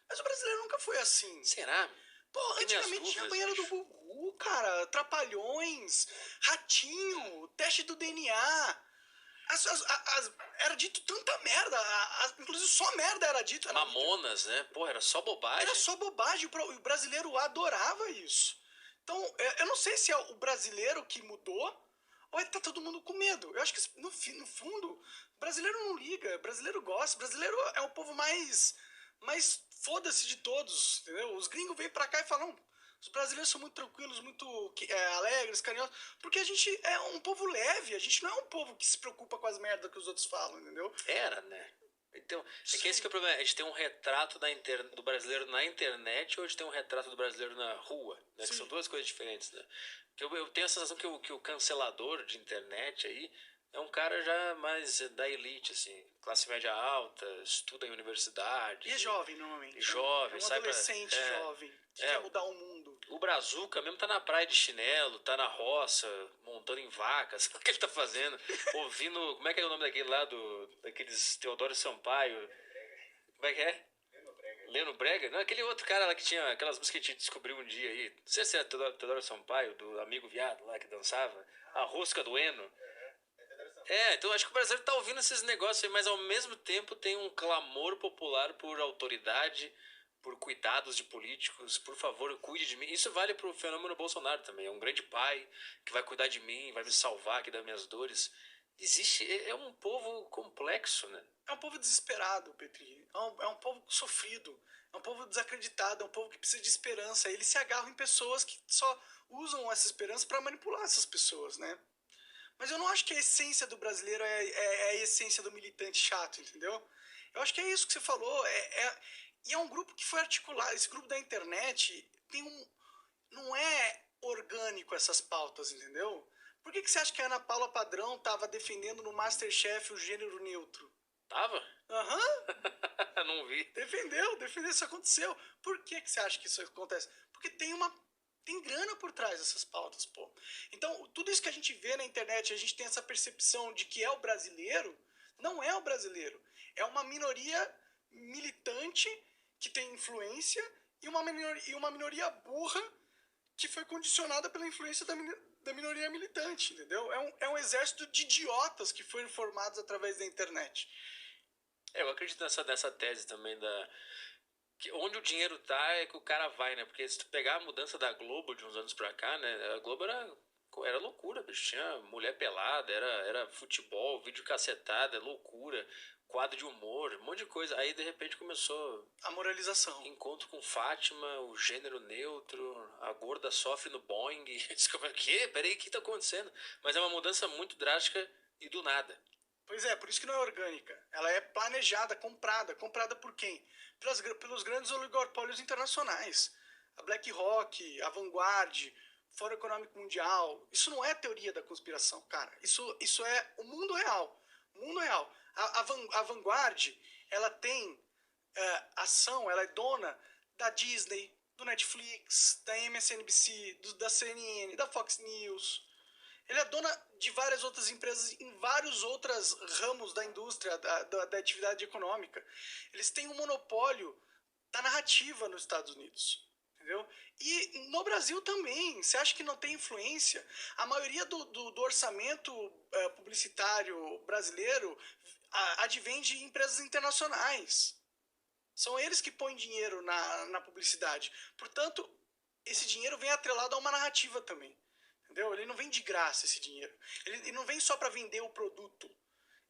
C: Mas o brasileiro nunca foi assim.
B: Será?
C: Pô, antigamente tinha a banheira do Gugu, cara. Trapalhões, Ratinho, teste do DNA. Era dito tanta merda. Inclusive só merda era dito.
B: Mamonas, né? Pô, era só bobagem.
C: Era só bobagem. O brasileiro adorava isso. Então, eu não sei se é o brasileiro que mudou ou tá todo mundo com medo. Eu acho que, no fundo, o brasileiro não liga. O brasileiro gosta. O brasileiro é o povo mais foda-se de todos, entendeu? Os gringos vêm pra cá e falam... Os brasileiros são muito tranquilos, muito alegres, carinhosos, porque a gente é um povo leve, a gente não é um povo que se preocupa com as merdas que os outros falam, entendeu?
B: Era, né? Então, é que esse que é o problema. A gente tem um retrato do brasileiro na internet ou a gente tem um retrato do brasileiro na rua, né? Que são duas coisas diferentes, né? Eu tenho a sensação que o cancelador de internet aí é um cara já mais da elite, assim, classe média alta, estuda em universidade.
C: E é jovem, normalmente.
B: Jovem,
C: é um adolescente jovem, que quer mudar o mundo.
B: O Brazuca mesmo tá na praia de chinelo, tá na roça, montando em vacas. O que ele tá fazendo? Ouvindo... Como é que é o nome daquele lá, daqueles Teodoro Sampaio? Como é que é? Leno Brega? Não, aquele outro cara lá que tinha aquelas músicas que a gente descobriu um dia aí. Não sei se é Teodoro Sampaio, do Amigo Viado lá que dançava. A Rosca do Eno. Então acho que o brasileiro tá ouvindo esses negócios aí, mas ao mesmo tempo tem um clamor popular por autoridade, por cuidados de políticos, por favor, cuide de mim. Isso vale pro fenômeno Bolsonaro também. É um grande pai que vai cuidar de mim, vai me salvar aqui das minhas dores. É um povo complexo, né?
C: É um povo desesperado, Petri. É um povo sofrido. É um povo desacreditado. É um povo que precisa de esperança. Eles se agarram em pessoas que só usam essa esperança para manipular essas pessoas, né? Mas eu não acho que a essência do brasileiro é a essência do militante chato, entendeu? Eu acho que é isso que você falou. E é um grupo que foi articulado. Esse grupo da internet não é orgânico essas pautas, entendeu? Por que você acha que a Ana Paula Padrão tava defendendo no Masterchef o gênero neutro?
B: Tava?
C: Aham.
B: Não vi.
C: Defendeu, isso aconteceu. Por que você acha que isso acontece? Porque tem grana por trás dessas pautas, pô. Então, tudo isso que a gente vê na internet, a gente tem essa percepção de que é o brasileiro, não é o brasileiro. É uma minoria militante que tem influência e uma minoria burra que foi condicionada pela influência da minoria militante, entendeu? É um exército de idiotas que foram formados através da internet.
B: Eu acredito nessa tese também que onde o dinheiro tá é que o cara vai, né? Porque se tu pegar a mudança da Globo de uns anos pra cá, né? A Globo era loucura, bicho. Tinha mulher pelada, era futebol, vídeo cacetada, loucura, quadro de humor, um monte de coisa. Aí, de repente, começou...
C: A moralização.
B: Encontro com Fátima, o gênero neutro, a gorda sofre no Boeing. O quê? Peraí, o que tá acontecendo? Mas é uma mudança muito drástica e do nada.
C: Pois é, por isso que não é orgânica. Ela é planejada, comprada. Comprada por quem? Pelos grandes oligopólios internacionais. A BlackRock, a Vanguard, Fórum Econômico Mundial. Isso não é teoria da conspiração, cara. Isso é o mundo real. O mundo real. A Vanguard, ela tem ação, ela é dona da Disney, do Netflix, da MSNBC, da CNN, da Fox News. Ele é dona de várias outras empresas em vários outros ramos da indústria, da atividade econômica. Eles têm um monopólio da narrativa nos Estados Unidos, entendeu? E no Brasil também. Você acha que não tem influência? A maioria do orçamento publicitário brasileiro advém de empresas internacionais. São eles que põem dinheiro na publicidade. Portanto, esse dinheiro vem atrelado a uma narrativa também. Entendeu? Ele não vem de graça, esse dinheiro. Ele não vem só para vender o produto.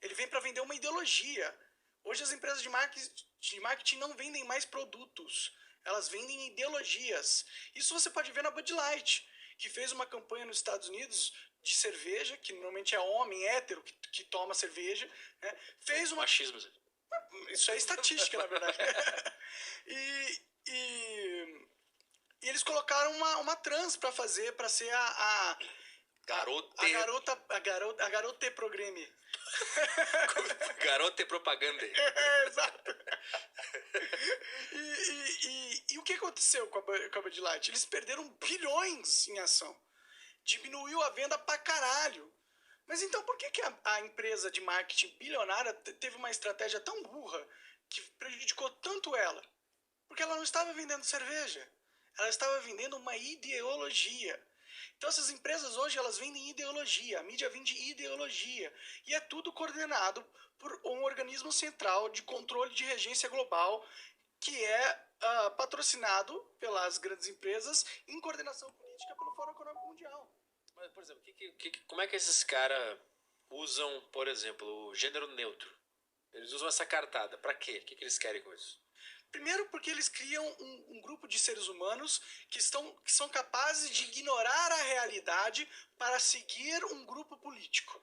C: Ele vem para vender uma ideologia. Hoje as empresas de marketing não vendem mais produtos. Elas vendem ideologias. Isso você pode ver na Bud Light, que fez uma campanha nos Estados Unidos de cerveja, que normalmente é homem hétero que toma cerveja. Né? Fez uma...
B: Machismo.
C: Isso é estatística, na verdade. E eles colocaram uma trans pra ser a
B: Garote
C: garota programe.
B: Garoto e propaganda.
C: Exato. E o que aconteceu com a Bud Light? Eles perderam bilhões em ação. Diminuiu a venda pra caralho. Mas então por que a empresa de marketing bilionária teve uma estratégia tão burra que prejudicou tanto ela? Porque ela não estava vendendo cerveja. Ela estava vendendo uma ideologia. Então essas empresas hoje elas vendem ideologia. A mídia vende ideologia. E é tudo coordenado por um organismo central de controle de regência global que é patrocinado pelas grandes empresas em coordenação política pelo Fórum Econômico Mundial.
B: Mas, por exemplo, como é que esses caras usam, por exemplo, o gênero neutro? Eles usam essa cartada. Pra quê? O que eles querem com isso?
C: Primeiro porque eles criam um grupo de seres humanos que são capazes de ignorar a realidade para seguir um grupo político.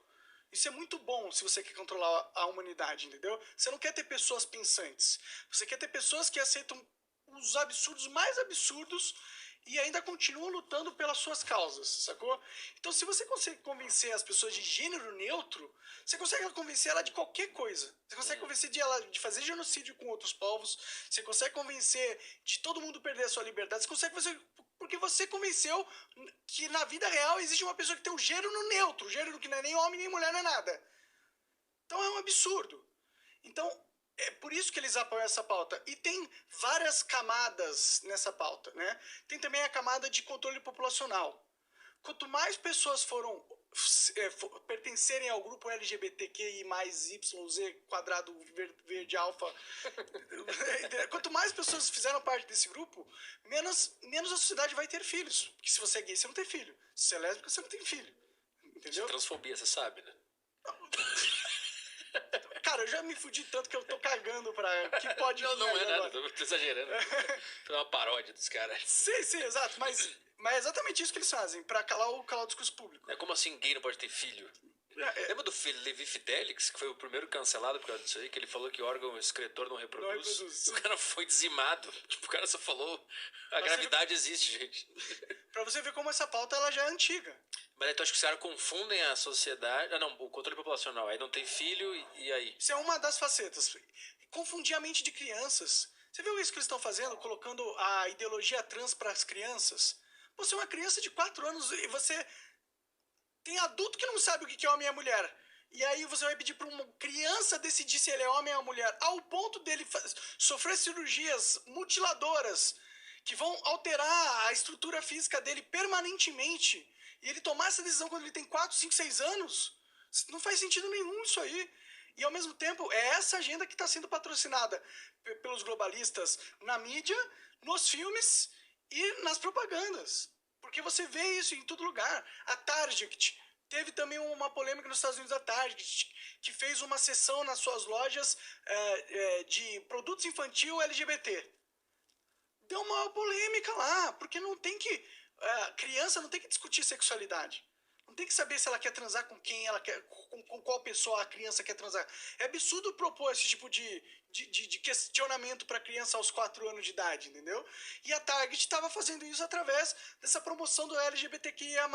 C: Isso é muito bom se você quer controlar a humanidade, entendeu? Você não quer ter pessoas pensantes. Você quer ter pessoas que aceitam os absurdos mais absurdos e ainda continuam lutando pelas suas causas, sacou? Então, se você consegue convencer as pessoas de gênero neutro, você consegue convencer ela de qualquer coisa. Você consegue convencer ela de fazer genocídio com outros povos, você consegue convencer de todo mundo perder a sua liberdade, você consegue fazer... Porque você convenceu que na vida real existe uma pessoa que tem um gênero neutro, gênero que não é nem homem nem mulher, não é nada. Então é um absurdo. Então, é por isso que eles apoiam essa pauta. E tem várias camadas nessa pauta, né? Tem também a camada de controle populacional. Quanto mais pessoas pertencerem ao grupo LGBTQI mais YZ quadrado verde alfa, quanto mais pessoas fizeram parte desse grupo, menos a sociedade vai ter filhos. Porque se você é gay, você não tem filho. Se você é lésbica, você não tem filho. Entendeu?
B: Isso é transfobia, você sabe, né?
C: Cara, eu já me fudi tanto que eu tô cagando pra que pode...
B: Não é nada, tô exagerando. Foi uma paródia dos caras.
C: Sim, exato. Mas é exatamente isso que eles fazem, pra calar o discurso público.
B: É como assim gay não pode ter filho? Lembra do filho Levi Fidelix, que foi o primeiro cancelado por causa disso aí, que ele falou que o órgão excretor não reproduz? O cara foi dizimado. Tipo, o cara só falou... A gravidade existe, gente.
C: Pra você ver como essa pauta ela já é antiga.
B: Mas então acho que os caras confundem a sociedade... não, o controle populacional. Aí não tem filho e aí?
C: Isso é uma das facetas. Confundir a mente de crianças. Você viu isso que eles estão fazendo? Colocando a ideologia trans para as crianças? Você é uma criança de 4 anos e você... Tem adulto que não sabe o que é homem e mulher. E aí você vai pedir para uma criança decidir se ele é homem ou mulher. Ao ponto dele sofrer cirurgias mutiladoras que vão alterar a estrutura física dele permanentemente. E ele tomar essa decisão quando ele tem 4, 5, 6 anos. Não faz sentido nenhum isso aí. E ao mesmo tempo é essa agenda que está sendo patrocinada pelos globalistas na mídia, nos filmes e nas propagandas. Porque você vê isso em todo lugar. A Target, teve também uma polêmica nos Estados Unidos, a Target, que fez uma sessão nas suas lojas de produtos infantil LGBT. Deu uma polêmica lá, porque não tem que... criança não tem que discutir sexualidade. Não tem que saber se ela quer transar com quem ela quer, com qual pessoa a criança quer transar. É absurdo propor esse tipo de questionamento para criança aos 4 anos de idade, entendeu? E a Target estava fazendo isso através dessa promoção do LGBTQIA+,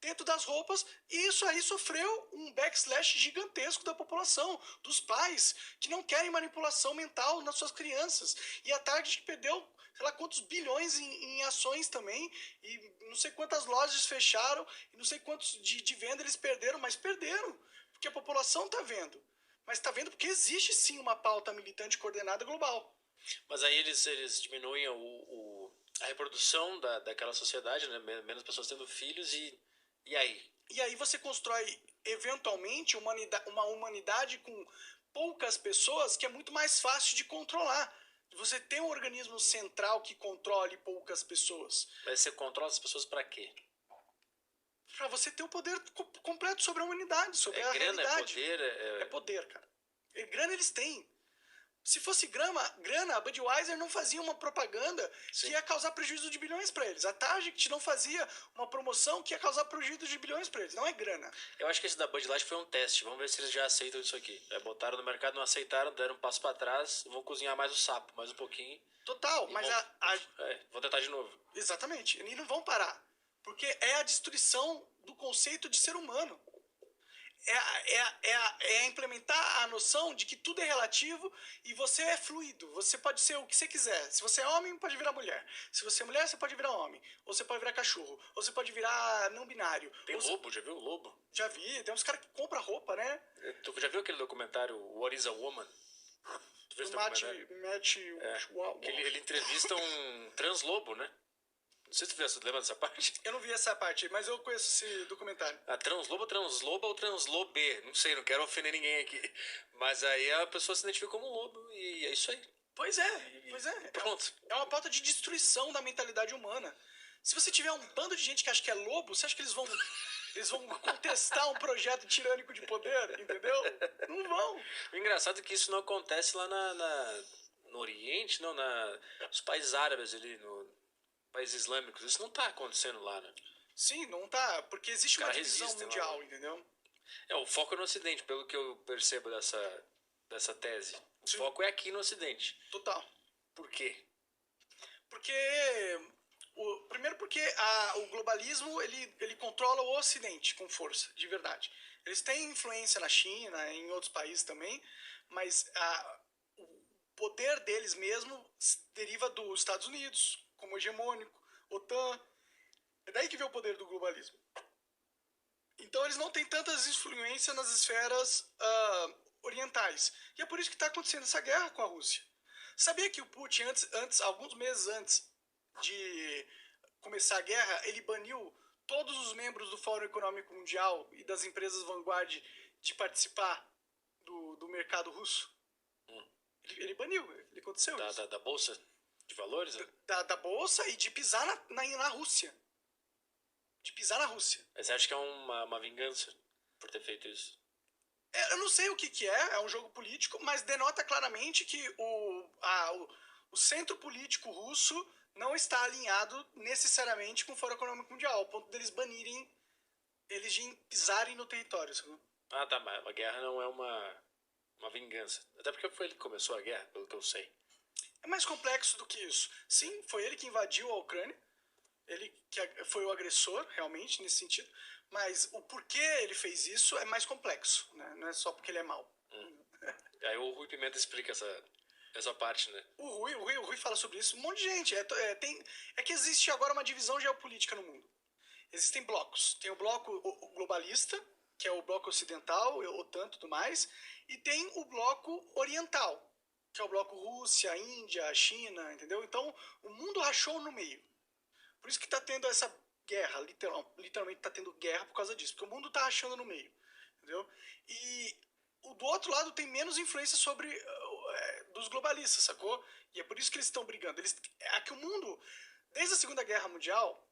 C: dentro das roupas, e isso aí sofreu um backslash gigantesco da população, dos pais, que não querem manipulação mental nas suas crianças. E a Target perdeu, sei lá quantos bilhões em ações também, e não sei quantas lojas fecharam, e não sei quantos de venda eles perderam, mas perderam, porque a população está vendo. Mas está vendo porque existe sim uma pauta militante coordenada global.
B: Mas aí eles diminuem a reprodução daquela sociedade, né? Menos pessoas tendo filhos e aí?
C: E aí você constrói, eventualmente, uma humanidade com poucas pessoas que é muito mais fácil de controlar. Você tem um organismo central que controle poucas pessoas.
B: Mas você controla as pessoas para quê?
C: Pra você ter o poder completo sobre a humanidade, sobre a
B: grana,
C: realidade.
B: É poder?
C: É poder, cara. Grana eles têm. Se fosse grana, a Budweiser não fazia uma propaganda que ia causar prejuízo de bilhões para eles. A Target não fazia uma promoção que ia causar prejuízo de bilhões para eles. Não é grana.
B: Eu acho que esse da Bud Light foi um teste. Vamos ver se eles já aceitam isso aqui. Botaram no mercado, não aceitaram, deram um passo para trás. Vão cozinhar mais o sapo, mais um pouquinho.
C: Total, mas
B: vou tentar de novo.
C: Exatamente. E não vão parar. Porque é a destruição do conceito de ser humano. é implementar a noção de que tudo é relativo e você é fluido. Você pode ser o que você quiser. Se você é homem, pode virar mulher. Se você é mulher, você pode virar homem. Ou você pode virar cachorro. Ou você pode virar não binário.
B: Tem lobo, já viu o lobo?
C: Já vi. Tem uns caras que compram roupa, né?
B: Tu já viu aquele documentário What is a Woman? Tu viu esse documentário? Ele entrevista um translobo, né? Não sei se tu lembra dessa parte.
C: Eu não vi essa parte, mas eu conheço esse documentário.
B: A transloba ou translobe. Não sei, não quero ofender ninguém aqui. Mas aí a pessoa se identifica como um lobo e é isso aí.
C: Pois é.
B: Pronto.
C: É uma pauta de destruição da mentalidade humana. Se você tiver um bando de gente que acha que é lobo, você acha que eles vão contestar um projeto tirânico de poder, entendeu? Não vão.
B: O engraçado é que isso não acontece lá no Oriente, não, nos países árabes ali, países islâmicos. Isso não tá acontecendo lá, né?
C: Sim, não tá, porque existe uma divisão mundial,
B: lá,
C: entendeu?
B: O foco é no Ocidente, pelo que eu percebo dessa tese. O foco é aqui no Ocidente.
C: Total.
B: Por quê?
C: Primeiro porque o globalismo, ele controla o Ocidente com força, de verdade. Eles têm influência na China, em outros países também, mas o poder deles mesmo deriva dos Estados Unidos, como hegemônico, OTAN. É daí que vem o poder do globalismo. Então eles não têm tantas influências nas esferas orientais. E é por isso que está acontecendo essa guerra com a Rússia. Sabia que o Putin, alguns meses antes de começar a guerra, ele baniu todos os membros do Fórum Econômico Mundial e das empresas vanguard de participar do mercado russo? Ele baniu, ele aconteceu isso.
B: Da Bolsa de Valores?
C: Da Bolsa e de pisar na Rússia. De pisar na Rússia.
B: Mas você acha que é uma vingança por ter feito isso?
C: Eu não sei o que é um jogo político, mas denota claramente que o centro político russo não está alinhado necessariamente com o Fórum Econômico Mundial, ao ponto deles banirem eles de pisarem no território. Sabe?
B: Ah, tá, mas a guerra não é uma vingança. Até porque foi ele que começou a guerra, pelo que eu sei.
C: É mais complexo do que isso. Sim, foi ele que invadiu a Ucrânia. Ele que foi o agressor, realmente, nesse sentido. Mas o porquê ele fez isso é mais complexo, né? Não é só porque ele é mau.
B: Aí o Rui Pimenta explica essa parte, né?
C: O Rui fala sobre isso. Um monte de gente. É que existe agora uma divisão geopolítica no mundo. Existem blocos. Tem o bloco globalista, que é o bloco ocidental, OTAN e tudo mais. E tem o bloco oriental, que é o bloco Rússia, Índia, China, entendeu? Então, o mundo rachou no meio. Por isso que está tendo essa guerra, literalmente está tendo guerra por causa disso, porque o mundo está rachando no meio, entendeu? E do outro lado tem menos influência dos globalistas, sacou? E é por isso que eles estão brigando. Que o mundo, desde a Segunda Guerra Mundial,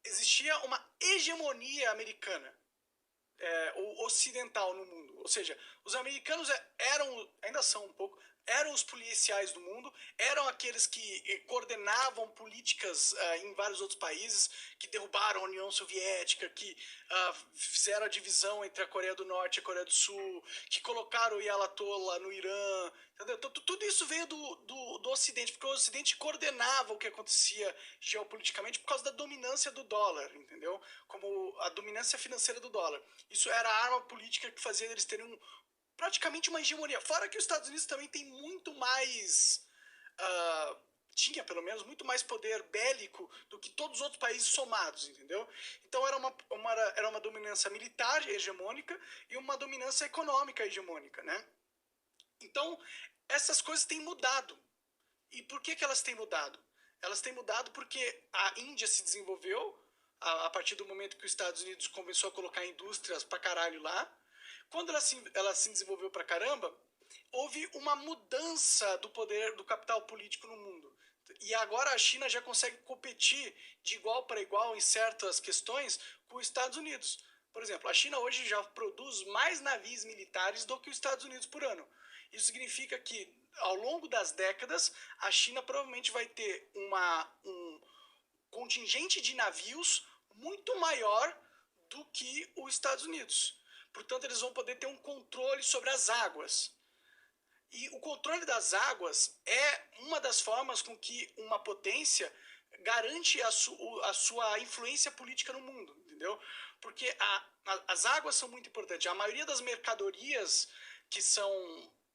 C: existia uma hegemonia americana, ou ocidental no mundo. Ou seja, os americanos ainda são um pouco, eram os policiais do mundo, eram aqueles que coordenavam políticas em vários outros países, que derrubaram a União Soviética, que fizeram a divisão entre a Coreia do Norte e a Coreia do Sul, que colocaram o Ayatollah no Irã, entendeu? Então, tudo isso veio do Ocidente, porque o Ocidente coordenava o que acontecia geopoliticamente por causa da dominância do dólar, entendeu? Como a dominância financeira do dólar. Isso era a arma política que fazia eles terem praticamente uma hegemonia. Fora que os Estados Unidos também tem muito mais... tinha, pelo menos, muito mais poder bélico do que todos os outros países somados, entendeu? Então era uma dominância militar hegemônica e uma dominância econômica hegemônica, né? Então, essas coisas têm mudado. E por que elas têm mudado? Elas têm mudado porque a Índia se desenvolveu a partir do momento que os Estados Unidos começou a colocar indústrias pra caralho lá. Quando ela se desenvolveu pra caramba, houve uma mudança do poder do capital político no mundo. E agora a China já consegue competir de igual para igual em certas questões com os Estados Unidos. Por exemplo, a China hoje já produz mais navios militares do que os Estados Unidos por ano. Isso significa que, ao longo das décadas, a China provavelmente vai ter um contingente de navios muito maior do que os Estados Unidos. Portanto, eles vão poder ter um controle sobre as águas. E o controle das águas é uma das formas com que uma potência garante a sua influência política no mundo, entendeu? porque as águas são muito importantes. A maioria das mercadorias que são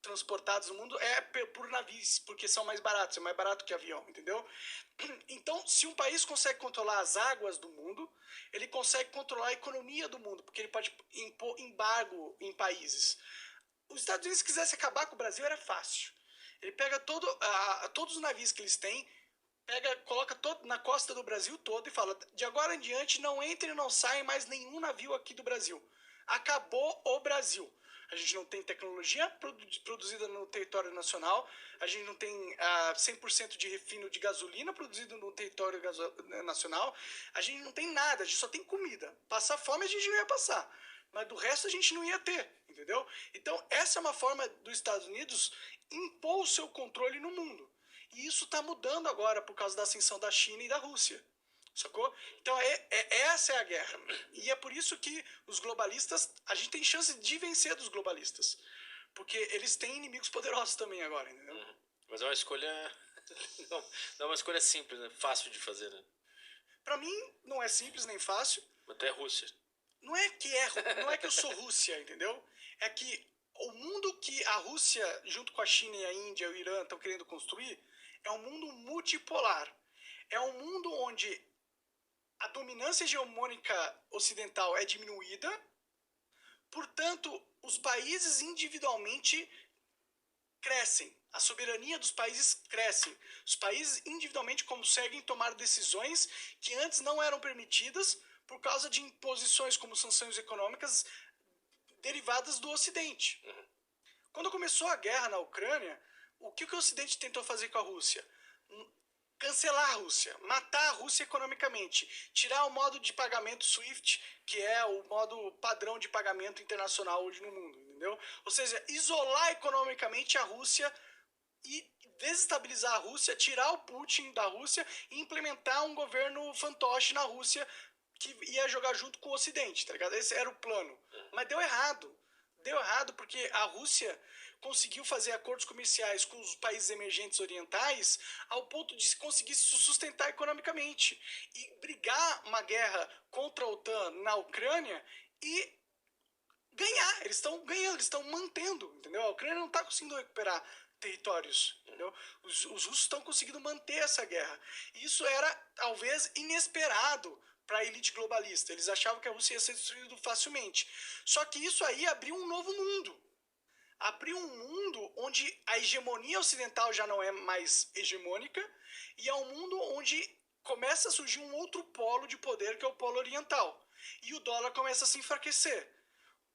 C: transportadas no mundo é por navios, porque são mais baratos, é mais barato que avião, entendeu? Então, se um país consegue controlar as águas do mundo, ele consegue controlar a economia do mundo, porque ele pode impor embargo em países. Os Estados Unidos, se quisesse acabar com o Brasil, era fácil. Ele pega todos os navios que eles têm, coloca na costa do Brasil todo e fala: de agora em diante não entre e não saia mais nenhum navio aqui do Brasil. Acabou o Brasil. A gente não tem tecnologia produzida no território nacional, a gente não tem 100% de refino de gasolina produzido no território nacional, a gente não tem nada, a gente só tem comida. Passar fome a gente não ia passar, mas do resto a gente não ia ter, entendeu? Então essa é uma forma dos Estados Unidos impor o seu controle no mundo. E isso está mudando agora por causa da ascensão da China e da Rússia. Sacou? Então essa é a guerra. E é por isso que os globalistas, a gente tem chance de vencer dos globalistas. Porque eles têm inimigos poderosos também agora, entendeu?
B: Mas é uma escolha... não é uma escolha simples, né? Fácil de fazer, né?
C: Pra mim, não é simples nem fácil.
B: Mas tu é Rússia.
C: Não é que eu sou Rússia, entendeu? É que o mundo que a Rússia, junto com a China e a Índia e o Irã, estão querendo construir, é um mundo multipolar. É um mundo onde a dominância hegemônica ocidental é diminuída, portanto, os países individualmente crescem. A soberania dos países cresce. Os países individualmente conseguem tomar decisões que antes não eram permitidas por causa de imposições como sanções econômicas derivadas do Ocidente. Quando começou a guerra na Ucrânia, o que o Ocidente tentou fazer com a Rússia? Cancelar a Rússia, matar a Rússia economicamente, tirar o modo de pagamento SWIFT, que é o modo padrão de pagamento internacional hoje no mundo, entendeu? Ou seja, isolar economicamente a Rússia e desestabilizar a Rússia, tirar o Putin da Rússia e implementar um governo fantoche na Rússia que ia jogar junto com o Ocidente, tá ligado? Esse era o plano. Mas deu errado. Deu errado porque a Rússia conseguiu fazer acordos comerciais com os países emergentes orientais ao ponto de conseguir se sustentar economicamente e brigar uma guerra contra a OTAN na Ucrânia e ganhar. Eles estão ganhando, eles estão mantendo, entendeu? A Ucrânia não está conseguindo recuperar territórios, entendeu? Os russos estão conseguindo manter essa guerra. E isso era, talvez, inesperado para a elite globalista. Eles achavam que a Rússia ia ser destruída facilmente. Só que isso aí abriu um novo mundo. Abriu um mundo onde a hegemonia ocidental já não é mais hegemônica e é um mundo onde começa a surgir um outro polo de poder, que é o polo oriental. E o dólar começa a se enfraquecer.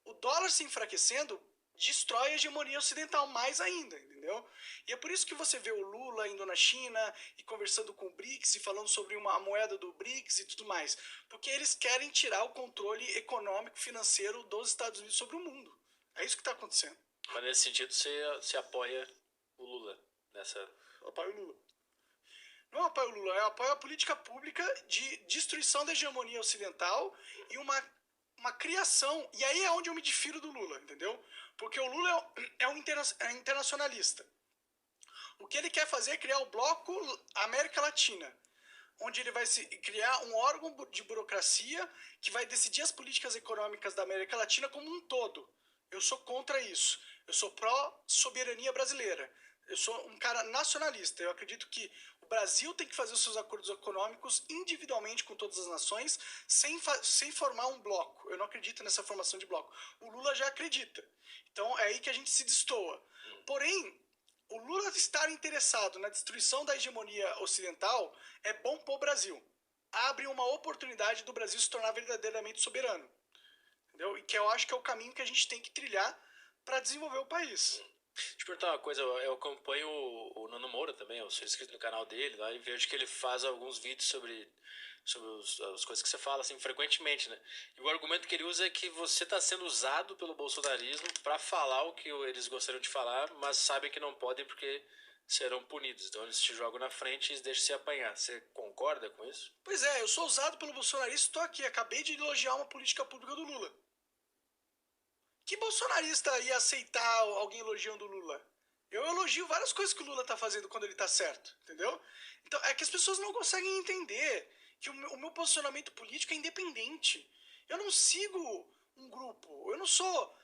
C: O dólar se enfraquecendo destrói a hegemonia ocidental mais ainda, entendeu? E é por isso que você vê o Lula indo na China e conversando com o BRICS e falando sobre uma moeda do BRICS e tudo mais. Porque eles querem tirar o controle econômico, financeiro dos Estados Unidos sobre o mundo. É isso que está acontecendo.
B: Mas nesse sentido você apoia o Lula nessa...
C: Eu apoio o Lula. Não eu apoio o Lula, eu apoio a política pública de destruição da hegemonia ocidental e uma criação. E aí é onde eu me difiro do Lula, entendeu? Porque o Lula é um internacionalista. O que ele quer fazer é criar o Bloco América Latina, onde ele vai criar um órgão de burocracia que vai decidir as políticas econômicas da América Latina como um todo. Eu sou contra isso. Eu sou pró-soberania brasileira. Eu sou um cara nacionalista. Eu acredito que o Brasil tem que fazer os seus acordos econômicos individualmente com todas as nações, sem formar um bloco. Eu não acredito nessa formação de bloco. O Lula já acredita. Então é aí que a gente se destoa. Porém, o Lula estar interessado na destruição da hegemonia ocidental é bom para o Brasil. Abre uma oportunidade do Brasil se tornar verdadeiramente soberano. Entendeu? E que eu acho que é o caminho que a gente tem que trilhar para desenvolver o país.
B: Deixa eu perguntar uma coisa, eu acompanho o Nando Moura também, eu sou inscrito no canal dele, lá, e vejo que ele faz alguns vídeos sobre as coisas que você fala, assim, frequentemente, né? E o argumento que ele usa é que você está sendo usado pelo bolsonarismo para falar o que eles gostariam de falar, mas sabem que não podem porque serão punidos. Então eles te jogam na frente e deixam você apanhar. Você concorda com isso?
C: Pois é, eu sou usado pelo bolsonarismo, estou aqui, acabei de elogiar uma política pública do Lula. Que bolsonarista ia aceitar alguém elogiando o Lula? Eu elogio várias coisas que o Lula está fazendo quando ele está certo, entendeu? Então é que as pessoas não conseguem entender que o meu posicionamento político é independente. Eu não sigo um grupo. Eu não sou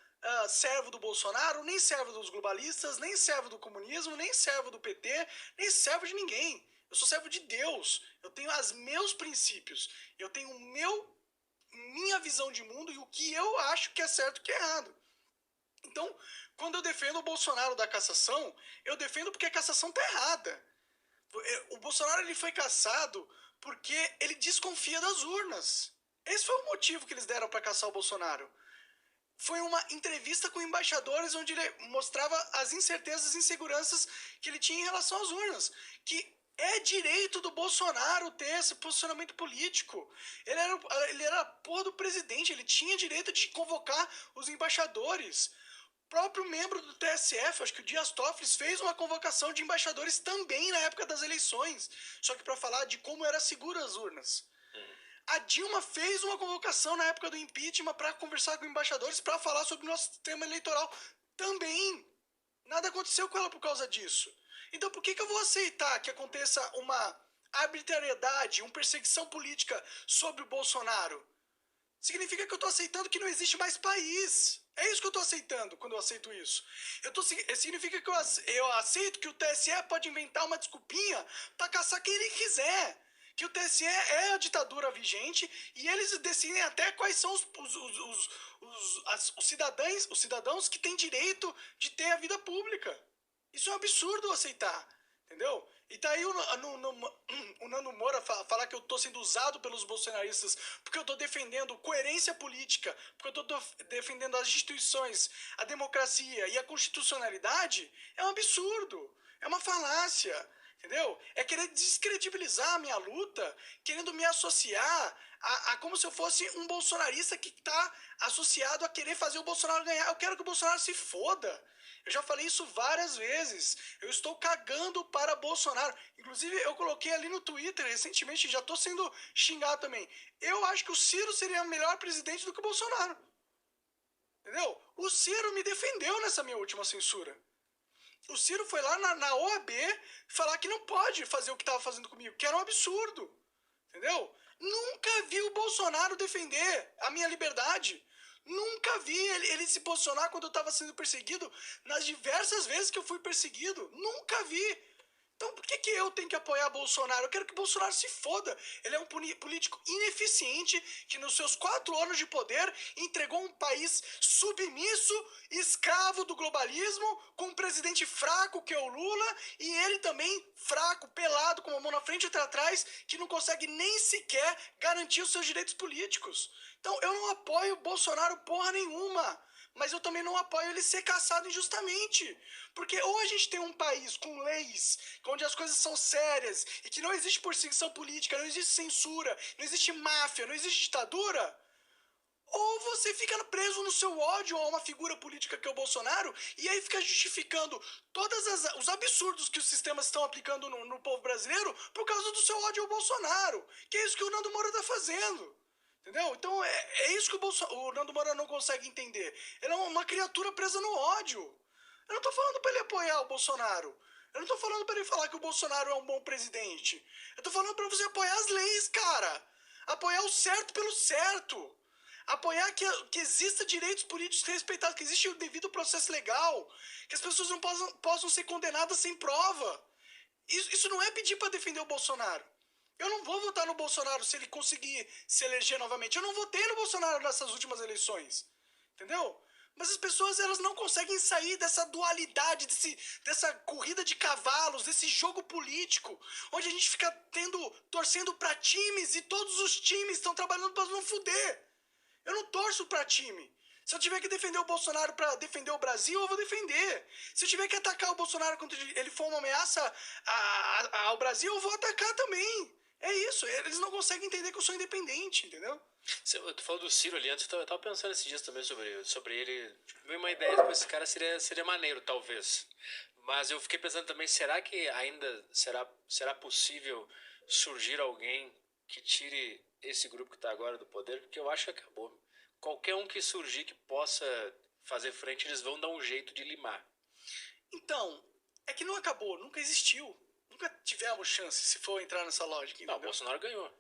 C: servo do Bolsonaro, nem servo dos globalistas, nem servo do comunismo, nem servo do PT, nem servo de ninguém. Eu sou servo de Deus. Eu tenho os meus princípios. Eu tenho minha visão de mundo e o que eu acho que é certo e que é errado. Então, quando eu defendo o Bolsonaro da cassação, eu defendo porque a cassação tá errada. O Bolsonaro ele foi cassado porque ele desconfia das urnas. Esse foi o motivo que eles deram para cassar o Bolsonaro. Foi uma entrevista com embaixadores onde ele mostrava as incertezas e inseguranças que ele tinha em relação às urnas. Que é direito do Bolsonaro ter esse posicionamento político. Ele era a porra do presidente, ele tinha direito de convocar os embaixadores. O próprio membro do TSF, acho que o Dias Toffoli, fez uma convocação de embaixadores também na época das eleições. Só que para falar de como era segura as urnas. A Dilma fez uma convocação na época do impeachment para conversar com embaixadores para falar sobre o nosso sistema eleitoral também. Nada aconteceu com ela por causa disso. Então por que eu vou aceitar que aconteça uma arbitrariedade, uma perseguição política sobre o Bolsonaro? Significa que eu estou aceitando que não existe mais país. É isso que eu estou aceitando quando eu aceito isso. Significa que eu aceito que o TSE pode inventar uma desculpinha para caçar quem ele quiser. Que o TSE é a ditadura vigente e eles decidem até quais são os cidadãos que têm direito de ter a vida pública. Isso é um absurdo aceitar, entendeu? E tá aí o Nando Moura falar que eu tô sendo usado pelos bolsonaristas porque eu tô defendendo coerência política, porque eu tô defendendo as instituições, a democracia e a constitucionalidade, é um absurdo, é uma falácia. Entendeu? É querer descredibilizar a minha luta, querendo me associar a como se eu fosse um bolsonarista que está associado a querer fazer o Bolsonaro ganhar. Eu quero que o Bolsonaro se foda. Eu já falei isso várias vezes. Eu estou cagando para Bolsonaro. Inclusive, eu coloquei ali no Twitter recentemente, já estou sendo xingado também. Eu acho que o Ciro seria o melhor presidente do que o Bolsonaro. Entendeu? O Ciro me defendeu nessa minha última censura. O Ciro foi lá na OAB falar que não pode fazer o que estava fazendo comigo, que era um absurdo. Entendeu? Nunca vi o Bolsonaro defender a minha liberdade. Nunca vi ele se posicionar quando eu estava sendo perseguido nas diversas vezes que eu fui perseguido. Nunca vi. Então por que eu tenho que apoiar Bolsonaro? Eu quero que Bolsonaro se foda. Ele é um político ineficiente que nos seus 4 anos de poder entregou um país submisso, escravo do globalismo, com um presidente fraco que é o Lula, e ele também fraco, pelado, com uma mão na frente e outra atrás, que não consegue nem sequer garantir os seus direitos políticos. Então eu não apoio Bolsonaro porra nenhuma. Mas eu também não apoio ele ser caçado injustamente. Porque ou a gente tem um país com leis, onde as coisas são sérias, e que não existe perseguição política, não existe censura, não existe máfia, não existe ditadura, ou você fica preso no seu ódio a uma figura política que é o Bolsonaro, e aí fica justificando todos os absurdos que os sistemas estão aplicando no povo brasileiro por causa do seu ódio ao Bolsonaro. Que é isso que o Nando Moura está fazendo. Entendeu? Então é isso que o Nando Moura não consegue entender. Ele é uma criatura presa no ódio. Eu não tô falando pra ele apoiar o Bolsonaro. Eu não tô falando pra ele falar que o Bolsonaro é um bom presidente. Eu tô falando pra você apoiar as leis, cara. Apoiar o certo pelo certo. Apoiar que exista direitos políticos respeitados, que existe o devido processo legal, que as pessoas não possam ser condenadas sem prova. Isso não é pedir pra defender o Bolsonaro. Eu não vou votar no Bolsonaro se ele conseguir se eleger novamente. Eu não votei no Bolsonaro nessas últimas eleições. Entendeu? Mas as pessoas elas não conseguem sair dessa dualidade, dessa corrida de cavalos, desse jogo político, onde a gente fica torcendo pra times e todos os times estão trabalhando pra não fuder. Eu não torço pra time. Se eu tiver que defender o Bolsonaro pra defender o Brasil, eu vou defender. Se eu tiver que atacar o Bolsonaro quando ele for uma ameaça ao Brasil, eu vou atacar também. É isso, eles não conseguem entender que eu sou independente, entendeu?
B: Tu falou do Ciro ali antes, eu tava pensando esses dias também sobre ele. Veio uma ideia de que esse cara seria maneiro, talvez. Mas eu fiquei pensando também, será que ainda será possível surgir alguém que tire esse grupo que tá agora do poder? Porque eu acho que acabou. Qualquer um que surgir que possa fazer frente, eles vão dar um jeito de limar.
C: Então, é que não acabou, nunca existiu. Nunca tivemos chance, se for entrar nessa lógica, entendeu?
B: Não, o Bolsonaro ganhou.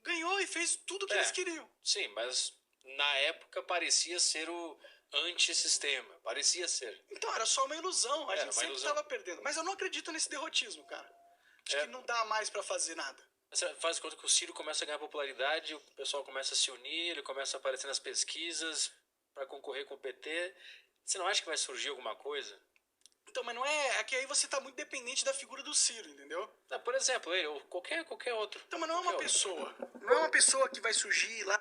C: Ganhou e fez tudo o que eles queriam.
B: Sim, mas na época, parecia ser o antissistema. Parecia ser.
C: Então, era só uma ilusão. A
B: Era
C: gente
B: uma
C: sempre
B: ilusão.
C: tava perdendo. Mas eu não acredito nesse derrotismo, cara. Acho
B: É.
C: que não dá mais pra fazer nada.
B: Você faz de conta que o Ciro começa a ganhar popularidade, o pessoal começa a se unir, ele começa a aparecer nas pesquisas para concorrer com o PT. Você não acha que vai surgir alguma coisa?
C: Então, mas não é... É que aí você tá muito dependente da figura do Ciro, entendeu?
B: Não, por exemplo, ele ou qualquer outro.
C: Então, mas não é uma
B: Qualquer outro.
C: pessoa. Não é uma pessoa que vai surgir lá